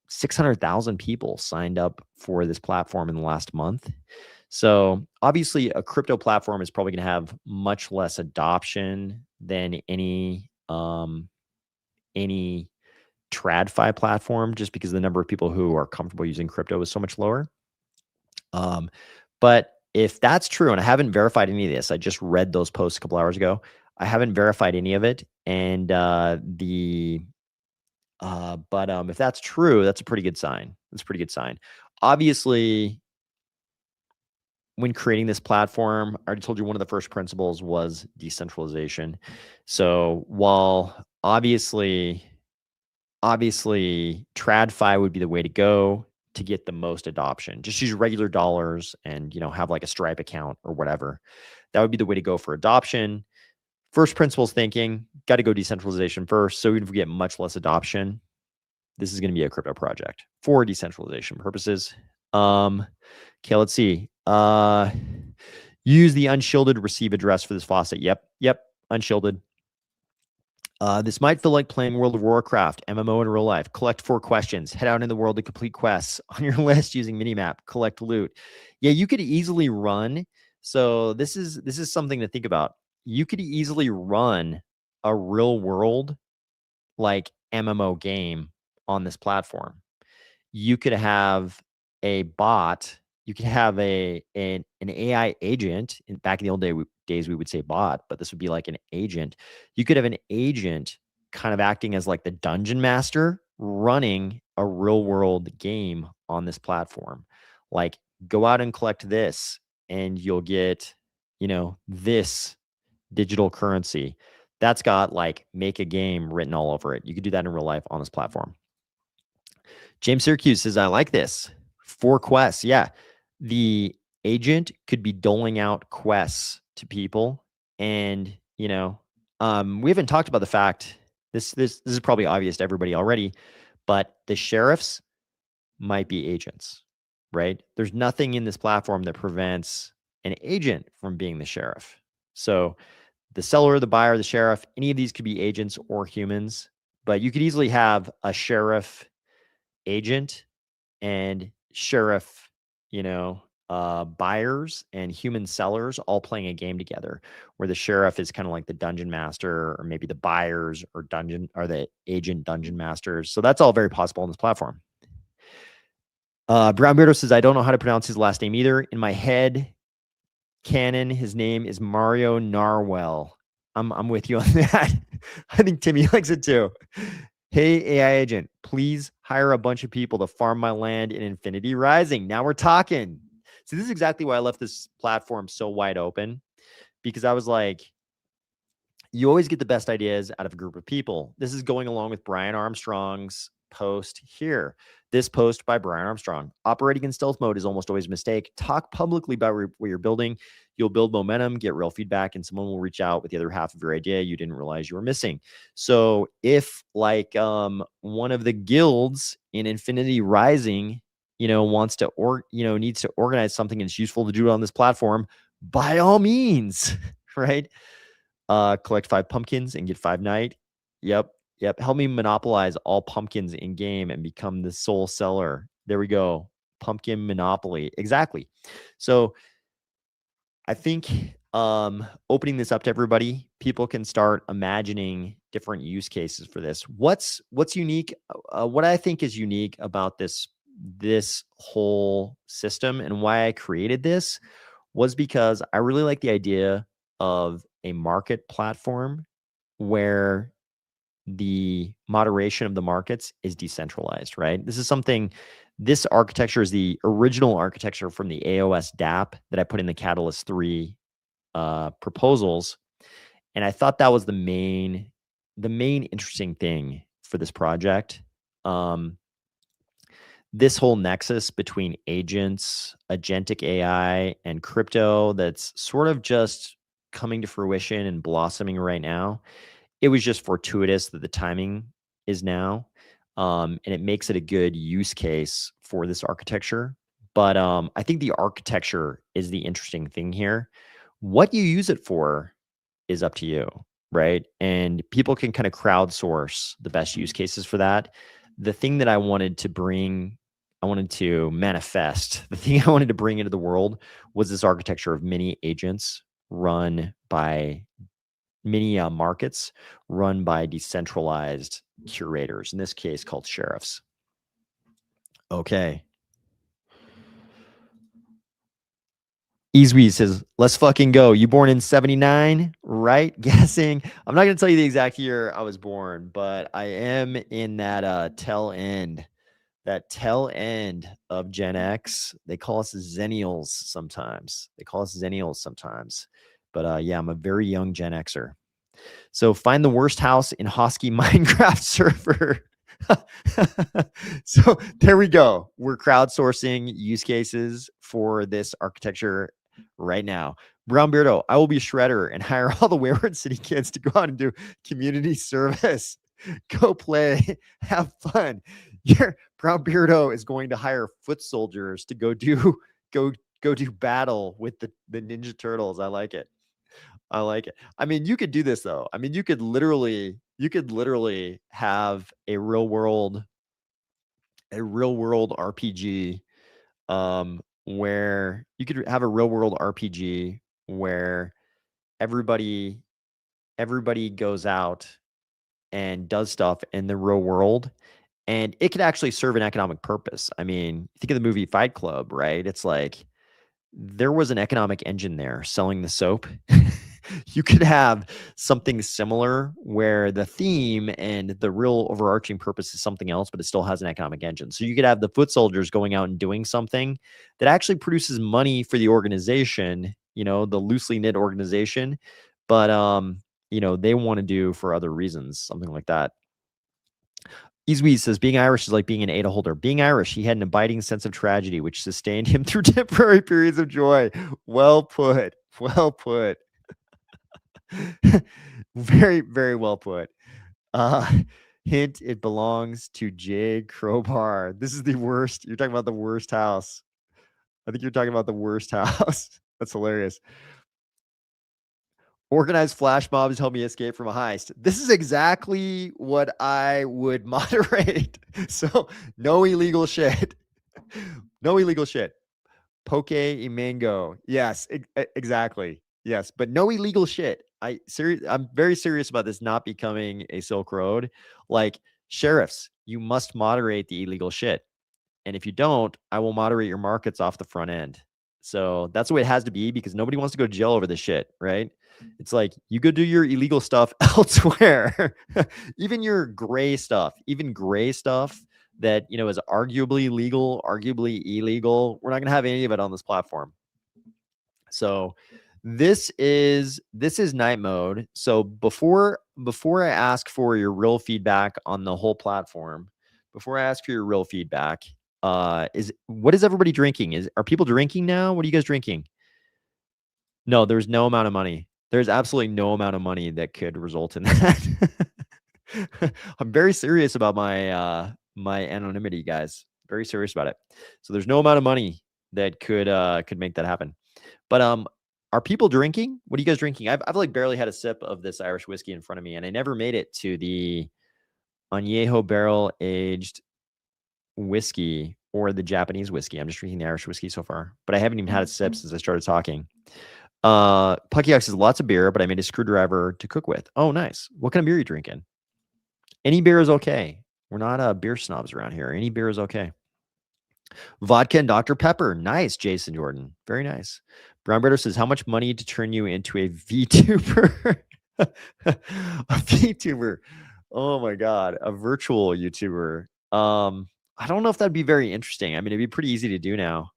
600,000 people signed up for this platform in the last month. So obviously a crypto platform is probably going to have much less adoption than any TradFi platform, just because the number of people who are comfortable using crypto is so much lower. But if that's true, and I haven't verified any of this, I just read those posts a couple hours ago. I haven't verified any of it. And if that's true, that's a pretty good sign. That's a pretty good sign. Obviously, when creating this platform, I already told you one of the first principles was decentralization. So while obviously TradFi would be the way to go to get the most adoption. Just use regular dollars and, have like a Stripe account or whatever. That would be the way to go for adoption. First principles thinking, got to go decentralization first. So even if we get much less adoption, this is going to be a crypto project for decentralization purposes. Okay, let's see. Use the unshielded receive address for this faucet. Yep, unshielded. This might feel like playing World of Warcraft, MMO in real life. Collect 4 questions. Head out in the world to complete quests on your list using minimap. Collect loot. Yeah, you could easily run. So this is something to think about. You could easily run a real world like MMO game on this platform. You could have a bot. You could have an AI agent. Back in the old days, we would say bot, but this would be like an agent. You could have an agent kind of acting as like the dungeon master running a real world game on this platform. Like, go out and collect this and you'll get, this digital currency. That's got like make a game written all over it. You could do that in real life on this platform. James Syracuse says, I like this. 4 quests. Yeah. The agent could be doling out quests to people. And, we haven't talked about the fact, this is probably obvious to everybody already, but the sheriffs might be agents, right? There's nothing in this platform that prevents an agent from being the sheriff. So the seller, the buyer, the sheriff, any of these could be agents or humans, but you could easily have a sheriff agent and sheriff, buyers and human sellers all playing a game together, where the sheriff is kind of like the dungeon master, or maybe the buyers or the agent dungeon masters. So that's all very possible on this platform. Brown Beardo says, I don't know how to pronounce his last name either. In my head canon, his name is Mario Narwhal. I'm with you on that. I think Timmy likes it too. Hey, AI agent, please hire a bunch of people to farm my land in Infinity Rising. Now we're talking. So this is exactly why I left this platform so wide open, because I was like, you always get the best ideas out of a group of people. This is going along with Brian Armstrong's post here. This post by Brian Armstrong. Operating in stealth mode is almost always a mistake. Talk publicly about what you're building. You'll build momentum, get real feedback, and someone will reach out with the other half of your idea you didn't realize you were missing. So if like one of the guilds in Infinity Rising, wants to needs to organize something and it's useful to do it on this platform, by all means, right? Collect 5 pumpkins and get 5 night. Yep. Help me monopolize all pumpkins in game and become the sole seller. There we go. Pumpkin monopoly. Exactly. So I think opening this up to everybody, people can start imagining different use cases for this. What's unique? What I think is unique about this whole system and why I created this was because I really like the idea of a market platform where the moderation of the markets is decentralized, right? This architecture is the original architecture from the AOS DApp that I put in the Catalyst 3 proposals. And I thought that was the main interesting thing for this project. This whole nexus between agents, agentic AI, and crypto that's sort of just coming to fruition and blossoming right now. It was just fortuitous that the timing is now, and it makes it a good use case for this architecture. But I think the architecture is the interesting thing here. What you use it for is up to you, right? And people can kind of crowdsource the best use cases for that. the thing that I wanted to manifest, the thing I wanted to bring into the world was this architecture of mini agents run by mini markets run by decentralized curators, in this case called sheriffs. Okay. Easweed says, let's fucking go. You born in 79, right? Guessing. I'm not going to tell you the exact year I was born, but I am in that tail end of Gen X. They call us Zennials sometimes. But yeah, I'm a very young Gen Xer. So find the worst house in Hosky Minecraft server. So there we go. We're crowdsourcing use cases for this architecture right now. Brown Beardo, I will be a shredder and hire all the Wayward City kids to go out and do community service. Go play, have fun. Your Brown Beardo is going to hire foot soldiers to go do battle with the Ninja Turtles. I like it. I mean, you could do this though. I mean, you could literally have a real world RPG where you could have a real world RPG where everybody goes out and does stuff in the real world, and it could actually serve an economic purpose. I mean, think of the movie Fight Club, right? It's like there was an economic engine there selling the soap. You could have something similar where the theme and the real overarching purpose is something else, but it still has an economic engine. So you could have the foot soldiers going out and doing something that actually produces money for the organization, the loosely knit organization, but they want to do for other reasons, something like that. Easweed says, being Irish is like being an ADA holder. Being Irish, he had an abiding sense of tragedy, which sustained him through temporary periods of joy. Well put. Well put. Very, very well put. Hint, it belongs to Jay Crowbar. This is the worst. You're talking about the worst house. I think you're talking about the worst house. That's hilarious. Organized flash mobs help me escape from a heist. This is exactly what I would moderate. So no illegal shit. No illegal shit. Poke y mango. Yes, exactly. Yes, but no illegal shit. I'm very serious about this not becoming a Silk Road. Like, sheriffs, you must moderate the illegal shit. And if you don't, I will moderate your markets off the front end. So that's the way it has to be, because nobody wants to go to jail over this shit, right? It's like, you go do your illegal stuff elsewhere. Even your gray stuff, that is arguably legal, arguably illegal. We're not going to have any of it on this platform. So this is night mode. So before I ask for your real feedback on the whole platform, what is everybody drinking? Are people drinking now? What are you guys drinking? No, there's no amount of money. There's absolutely no amount of money that could result in that. I'm very serious about my my anonymity, guys. Very serious about it. So there's no amount of money that could make that happen. But are people drinking? What are you guys drinking? I've like barely had a sip of this Irish whiskey in front of me, and I never made it to the añejo barrel aged whiskey or the Japanese whiskey. I'm just drinking the Irish whiskey so far, but I haven't even had a sip since I started talking. Puckyux says lots of beer, but I made a screwdriver to cook with. Oh, nice. What kind of beer are you drinking? Any beer is okay. We're not beer snobs around here. Any beer is okay. Vodka and Dr. Pepper. Nice, Jason Jordan. Very nice. Brown Brother says, how much money to turn you into a VTuber? A VTuber. Oh my God. A virtual YouTuber. I don't know if that'd be very interesting. I mean, it'd be pretty easy to do now.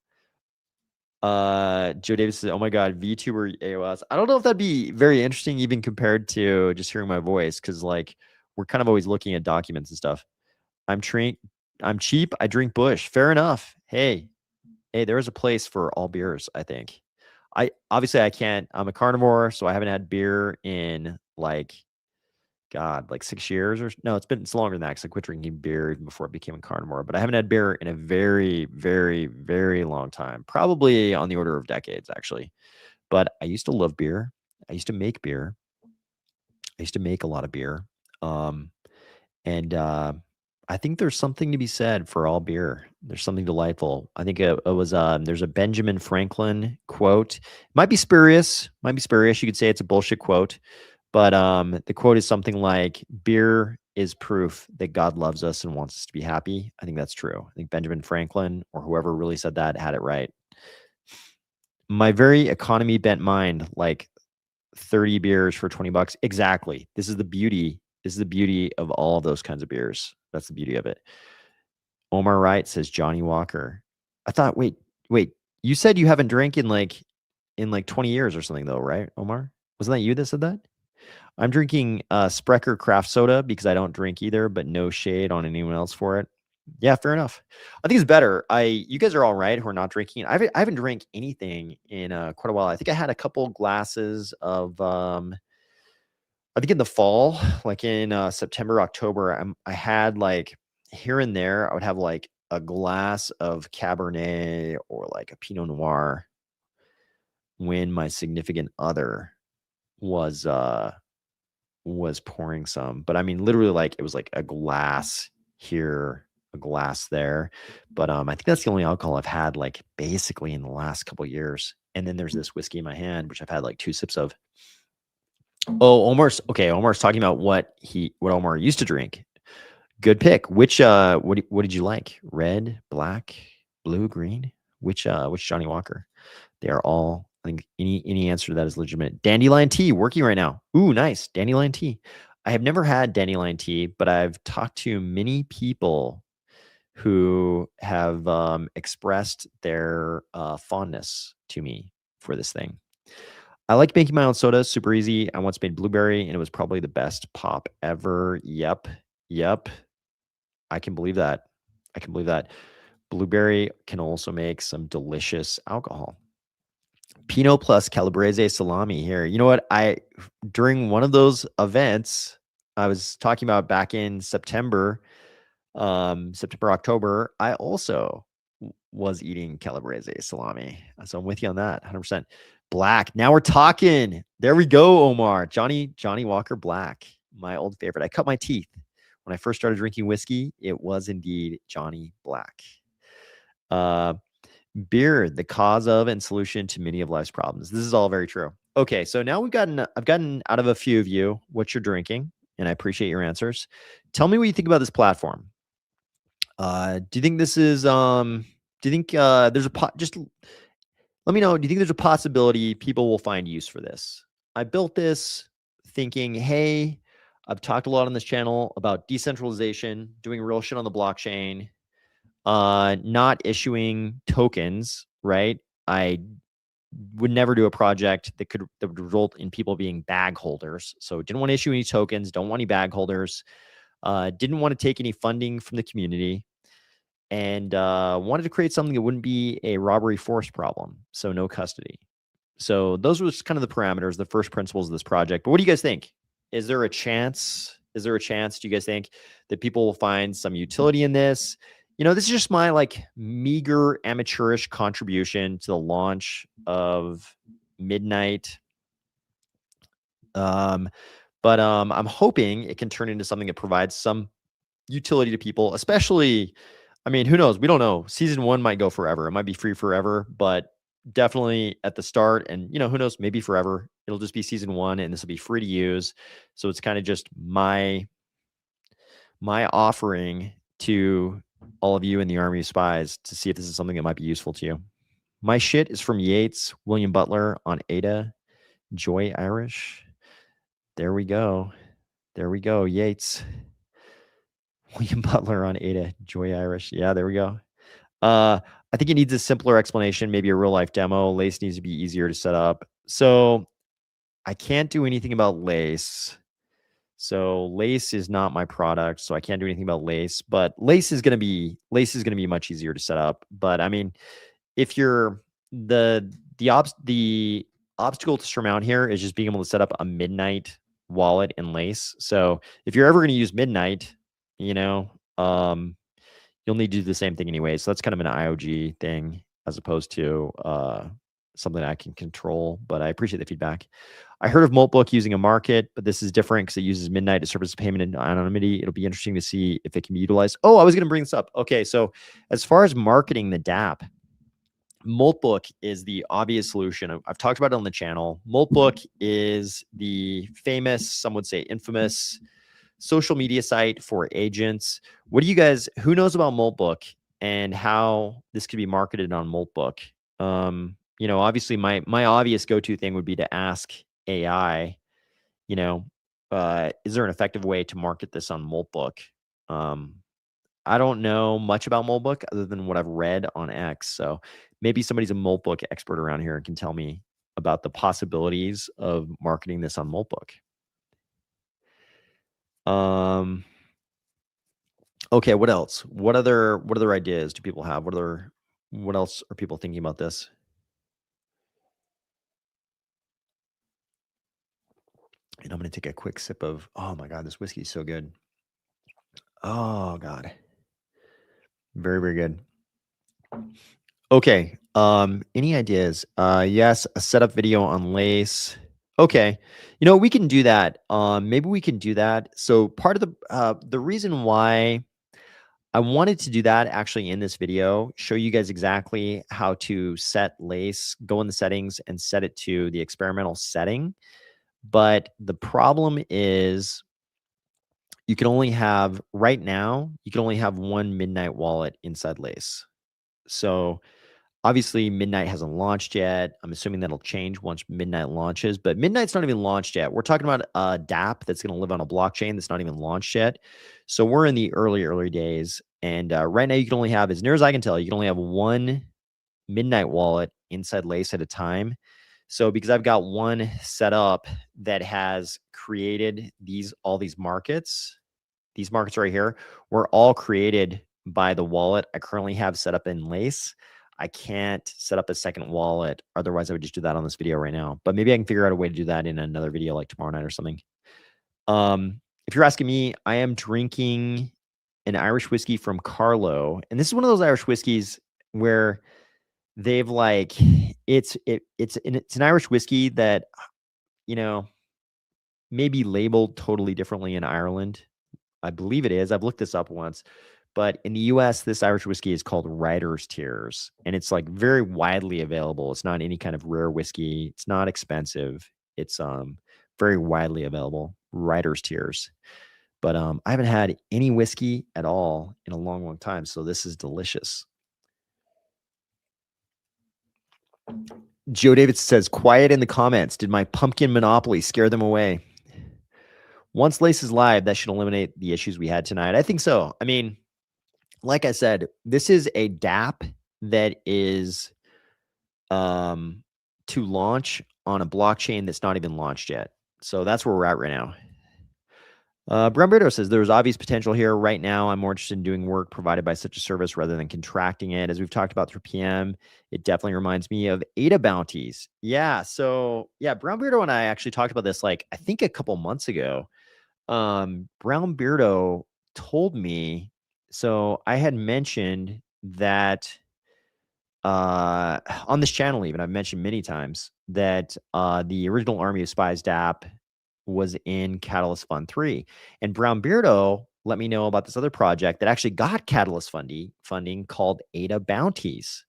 Joe Davis says, oh my God, VTuber AOS. I don't know if that'd be very interesting, even compared to just hearing my voice, because like we're kind of always looking at documents and stuff. I'm cheap. I drink Bush. Fair enough. Hey, there is a place for all beers, I think. I can't. I'm a carnivore, so I haven't had beer in like 6 years or no, it's longer than that, because I quit drinking beer even before I became a carnivore. But I haven't had beer in a very, very, very long time, probably on the order of decades, actually. But I used to love beer. I used to make beer. I used to make a lot of beer. And I think there's something to be said for all beer. There's something delightful. I think it was there's a Benjamin Franklin quote. Might be spurious. Might be spurious. You could say it's a bullshit quote, but the quote is something like, "Beer is proof that God loves us and wants us to be happy." I think that's true. I think Benjamin Franklin or whoever really said that had it right. My very economy bent mind, like 30 beers for 20 bucks. Exactly. This is the beauty. This is the beauty of all of those kinds of beers. That's the beauty of it. Omar Wright says Johnny Walker. I thought, wait, you said you haven't drank in like 20 years or something though, right, Omar? Wasn't that you that said that? I'm drinking Sprecher craft soda because I don't drink either, but no shade on anyone else for it. Yeah, fair enough. I think it's better. You guys are all right who are not drinking. I haven't drank anything in quite a while. I think I had a couple glasses of I think in the fall, like in September, October, I had like here and there, I would have like a glass of Cabernet or like a Pinot Noir when my significant other was pouring some. But I mean, literally, like it was like a glass here, a glass there. But I think that's the only alcohol I've had like basically in the last couple of years. And then there's this whiskey in my hand, which I've had like 2 sips of. Oh, Omar's okay. Omar's talking about what Omar used to drink. Good pick. Which what did you like? Red, black, blue, green? Which Johnny Walker? They are all, I think any answer to that is legitimate. Dandelion tea working right now. Ooh, nice. Dandelion tea. I have never had dandelion tea, but I've talked to many people who have expressed their fondness to me for this thing. I like making my own soda. Super easy. I once made blueberry, and it was probably the best pop ever. Yep. I can believe that. I can believe that. Blueberry can also make some delicious alcohol. Pinot plus Calabrese salami here. You know what? During one of those events I was talking about back in September, October, I also was eating Calabrese salami. So I'm with you on that 100%. Black. Now we're talking. There we go, Omar. Johnny Walker Black, my old favorite. I cut my teeth when I first started drinking whiskey. It was indeed Johnny Black. Beer, the cause of and solution to many of life's problems. This is all very true. Okay, so now I've gotten out of a few of you what you're drinking, and I appreciate your answers. Tell me what you think about this platform. Do you think this is do you think there's just let me know, do you think there's a possibility people will find use for this? I built this thinking, hey, I've talked a lot on this channel about decentralization, doing real shit on the blockchain, not issuing tokens, right? I would never do a project that would result in people being bag holders. So didn't want to issue any tokens, don't want any bag holders, didn't want to take any funding from the community, and wanted to create something that wouldn't be a robbery force problem. So no custody. So those were kind of the parameters, the first principles of this project. But what do you guys think? Is there a chance? Do you guys think that people will find some utility in this? This is just my like meager amateurish contribution to the launch of Midnight. But I'm hoping it can turn into something that provides some utility to people, especially, I mean, who knows? We don't know. Season 1 might go forever. It might be free forever, but definitely at the start, and who knows, maybe forever. It'll just be season 1 and this will be free to use. So it's kind of just my offering to all of you in the Army of Spies to see if this is something that might be useful to you. My shit is from Yates, William Butler on Ada, Joy Irish. There we go. Yates. William Butler on Ada, Joy Irish. Yeah, there we go. I think it needs a simpler explanation, maybe a real life demo. Lace needs to be easier to set up. So I can't do anything about Lace. So Lace is not my product, so I can't do anything about Lace. But Lace is gonna be much easier to set up. But I mean, if you're the obstacle to surmount here is just being able to set up a Midnight wallet in Lace. So if you're ever going to use Midnight, you'll need to do the same thing anyway. So that's kind of an IOG thing as opposed to something I can control, but I appreciate the feedback. I heard of Moltbook using a market, but this is different because it uses midnight to serve as payment and anonymity. It'll be interesting to see if it can be utilized. Oh, I was going to bring this up. Okay, so as far as marketing the DApp, Moltbook is the obvious solution. I've talked about it on the channel. Moltbook is the famous, some would say infamous, social media site for agents. What do you guys, who knows about Moltbook and how this could be marketed on Moltbook? Obviously my obvious go-to thing would be to ask AI, is there an effective way to market this on Moltbook? I don't know much about Moltbook other than what I've read on X. So maybe somebody's a Moltbook expert around here and can tell me about the possibilities of marketing this on Moltbook. Okay, what else? What other ideas do people have? What else are people thinking about this? And I'm going to take a quick sip of, oh my God, this whiskey is so good. Oh God. Very, very good. Okay. Any ideas? Yes, a setup video on Lace. Okay. We can do that. Maybe we can do that. So part of the reason why I wanted to do that actually in this video, show you guys exactly how to set Lace, go in the settings and set it to the experimental setting. But the problem is you can only have, right now, you can only have one Midnight wallet inside Lace. So obviously Midnight hasn't launched yet. I'm assuming that'll change once Midnight launches, but Midnight's not even launched yet. We're talking about a DApp that's going to live on a blockchain that's not even launched yet. So we're in the early days. And right now you can only have, as near as I can tell, you can only have one Midnight wallet inside Lace at a time. So because I've got one set up that has created all these markets right here were all created by the wallet I currently have set up in Lace. I can't set up a second wallet. Otherwise, I would just do that on this video right now. But maybe I can figure out a way to do that in another video like tomorrow night or something. If you're asking me, I am drinking an Irish whiskey from Carlo. And this is one of those Irish whiskeys where they've it's an Irish whiskey that, may be labeled totally differently in Ireland. I believe it is. I've looked this up once. But in the US, this Irish whiskey is called Writer's Tears. And it's very widely available. It's not any kind of rare whiskey. It's not expensive. It's very widely available. Writer's Tears. But I haven't had any whiskey at all in a long, long time. So this is delicious. Joe David says, quiet in the comments. Did my pumpkin monopoly scare them away? Once Lace is live, that should eliminate the issues we had tonight. I think so. I mean, like I said, this is a DApp that is to launch on a blockchain that's not even launched yet. So that's where we're at right now. Brown Beardo says there's obvious potential here. Right now, I'm more interested in doing work provided by such a service rather than contracting it. As we've talked about through PM, it definitely reminds me of ADA bounties. Yeah. So yeah, Brown Beardo and I actually talked about this I think a couple months ago. Brown Beardo told me, so I had mentioned that on this channel, even I've mentioned many times that the original Army of Spies DApp was in Catalyst Fund 3. And Brown Beardo let me know about this other project that actually got Catalyst funding called ADA Bounties.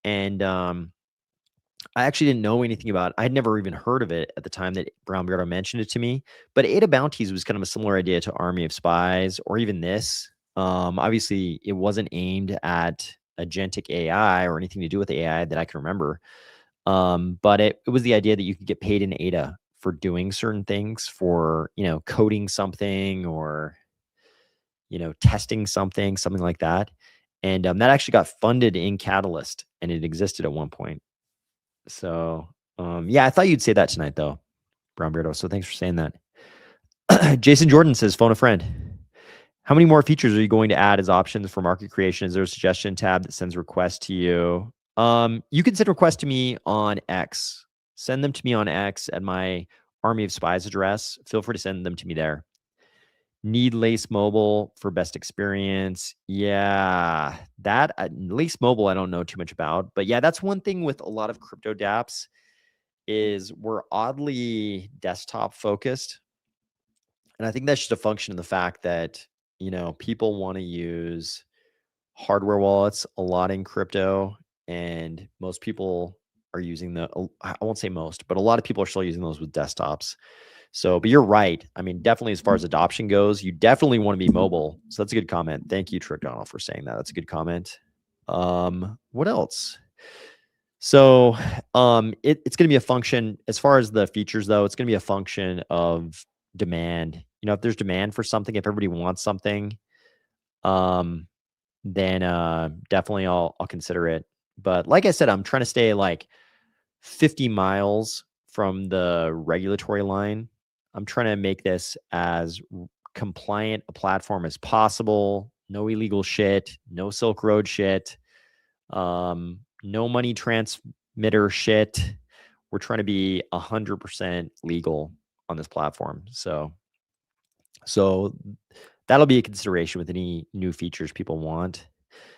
And I actually didn't know anything about it. I'd never even heard of it at the time that Brown Beardo mentioned it to me. But ADA Bounties was kind of a similar idea to Army of Spies or even this. Obviously, it wasn't aimed at agentic AI or anything to do with AI that I can remember. But it was the idea that you could get paid in ADA for doing certain things, for, coding something or, testing something like that. And that actually got funded in Catalyst and it existed at one point. So, yeah, I thought you'd say that tonight though, Brown Beardo. So thanks for saying that. Jason Jordan says, phone a friend. How many more features are you going to add as options for market creation? Is there a suggestion tab that sends requests to you? You can send requests to me on X. Send them to me on X at my Army of Spies address. Feel free to send them to me there. Need Lace Mobile for best experience. Yeah, that Lace Mobile, I don't know too much about, but yeah, that's one thing with a lot of crypto dApps is we're oddly desktop focused. And I think that's just a function of the fact that, people want to use hardware wallets a lot in crypto, and most people are using I won't say most, but a lot of people are still using those with desktops. So, but you're right. I mean, definitely as far as adoption goes, you definitely want to be mobile. So that's a good comment. Thank you, Trick Donald, for saying that. That's a good comment. What else? So, it's going to be a function as far as the features, though. It's going to be a function of demand. If there's demand for something, if everybody wants something, um, then definitely I'll consider it. But like I said, I'm trying to stay like 50 miles from the regulatory line. I'm trying to make this as compliant a platform as possible. No illegal shit, no Silk Road shit, no money transmitter shit. We're trying to be 100% legal on this platform. So that'll be a consideration with any new features people want.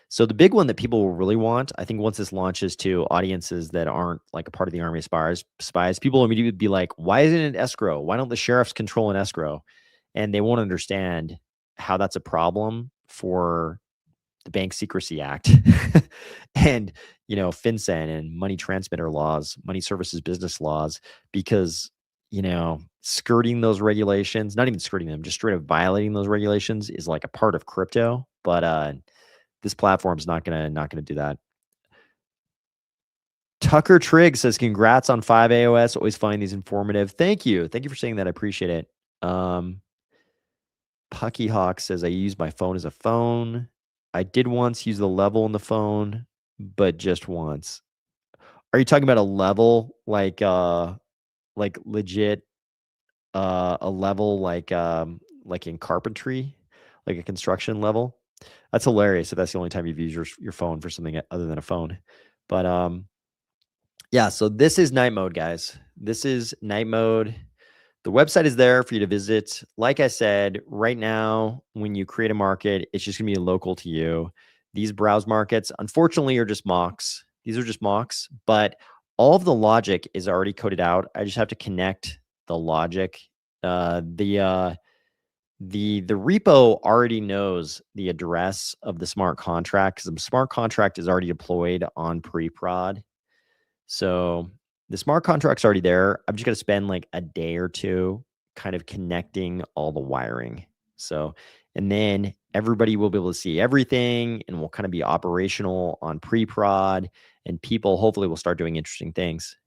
So the big one that people will really want, I think, once this launches to audiences that aren't like a part of the Army of Spies, people will immediately be like, "Why isn't it escrow? Why don't the sheriffs control an escrow?" And they won't understand how that's a problem for the Bank Secrecy Act and FinCEN and money transmitter laws, money services business laws, because skirting those regulations, not even skirting them, just straight up violating those regulations is like a part of crypto. But this platform's not gonna do that. Tucker Trigg says, "Congrats on 5 AOS. Always find these informative." Thank you. Thank you for saying that. I appreciate it. Pucky Hawk says, "I use my phone as a phone. I did once use the level on the phone, but just once." Are you talking about a level like legit a level like in carpentry, like a construction level? That's hilarious if that's the only time you've used your phone for something other than a phone. But yeah, so this is night mode, guys. This is night mode. The website is there for you to visit. Like I said, right now, when you create a market, it's just going to be local to you. These browse markets, unfortunately, are just mocks. These are just mocks, but all of the logic is already coded out. I just have to connect the logic. The repo already knows the address of the smart contract because the smart contract is already deployed on pre-prod. So the smart contract's already there. I'm just going to spend like a day or two kind of connecting all the wiring. So, and then everybody will be able to see everything and we'll kind of be operational on pre-prod, and people hopefully will start doing interesting things.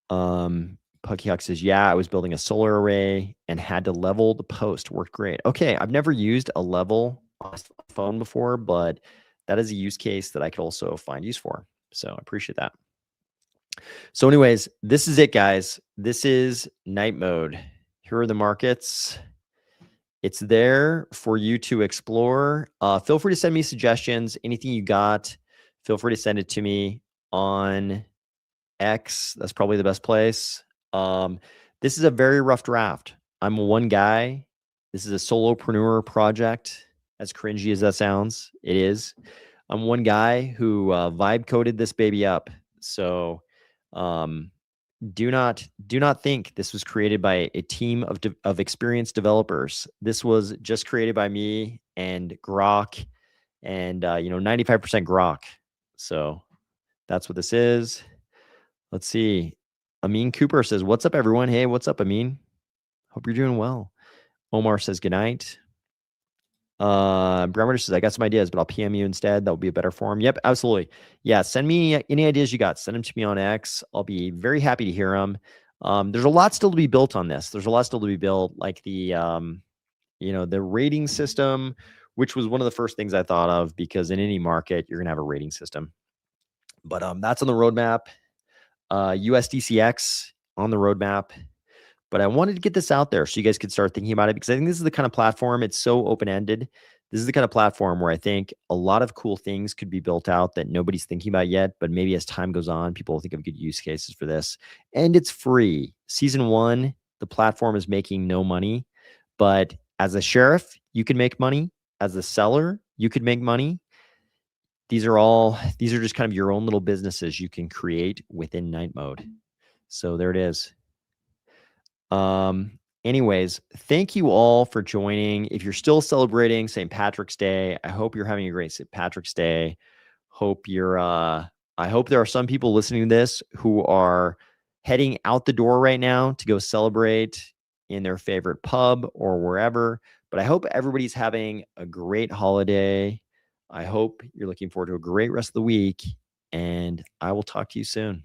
Puckyhawk says, "Yeah, I was building a solar array and had to level the post. Worked great." Okay, I've never used a level on a phone before, but that is a use case that I could also find use for. So I appreciate that. So anyways, this is it, guys. This is night mode. Here are the markets. It's there for you to explore. Feel free to send me suggestions. Anything you got, feel free to send it to me on X. That's probably the best place. This is a very rough draft. I'm one guy. This is a solopreneur project. As cringy as that sounds, it is. I'm one guy who vibe coded this baby up. So do not think this was created by a team of experienced developers. This was just created by me and Grok, and 95% Grok. So that's what this is. Let's see. Amin Cooper says, "What's up, everyone?" Hey, what's up, Amin? Hope you're doing well. Omar says, "Good night." Bremer says, "I got some ideas, but I'll PM you instead. That will be a better form." Yep, absolutely. Yeah, send me any ideas you got. Send them to me on X. I'll be very happy to hear them. There's a lot still to be built on this. There's a lot still to be built, like the rating system, which was one of the first things I thought of, because in any market, you're going to have a rating system. But that's on the roadmap. USDCX on the roadmap. But I wanted to get this out there so you guys could start thinking about it, because I think this is the kind of platform, it's so open-ended. This is the kind of platform where I think a lot of cool things could be built out that nobody's thinking about yet, but maybe as time goes on, people will think of good use cases for this. And it's free. Season 1, the platform is making no money, But as a sheriff, you can make money. As a seller, you could make money. These are just kind of your own little businesses you can create within night mode. So there it is. Anyways, thank you all for joining. If you're still celebrating St. Patrick's Day, I hope you're having a great St. Patrick's Day. I hope there are some people listening to this who are heading out the door right now to go celebrate in their favorite pub or wherever. But I hope everybody's having a great holiday. I hope you're looking forward to a great rest of the week, and I will talk to you soon.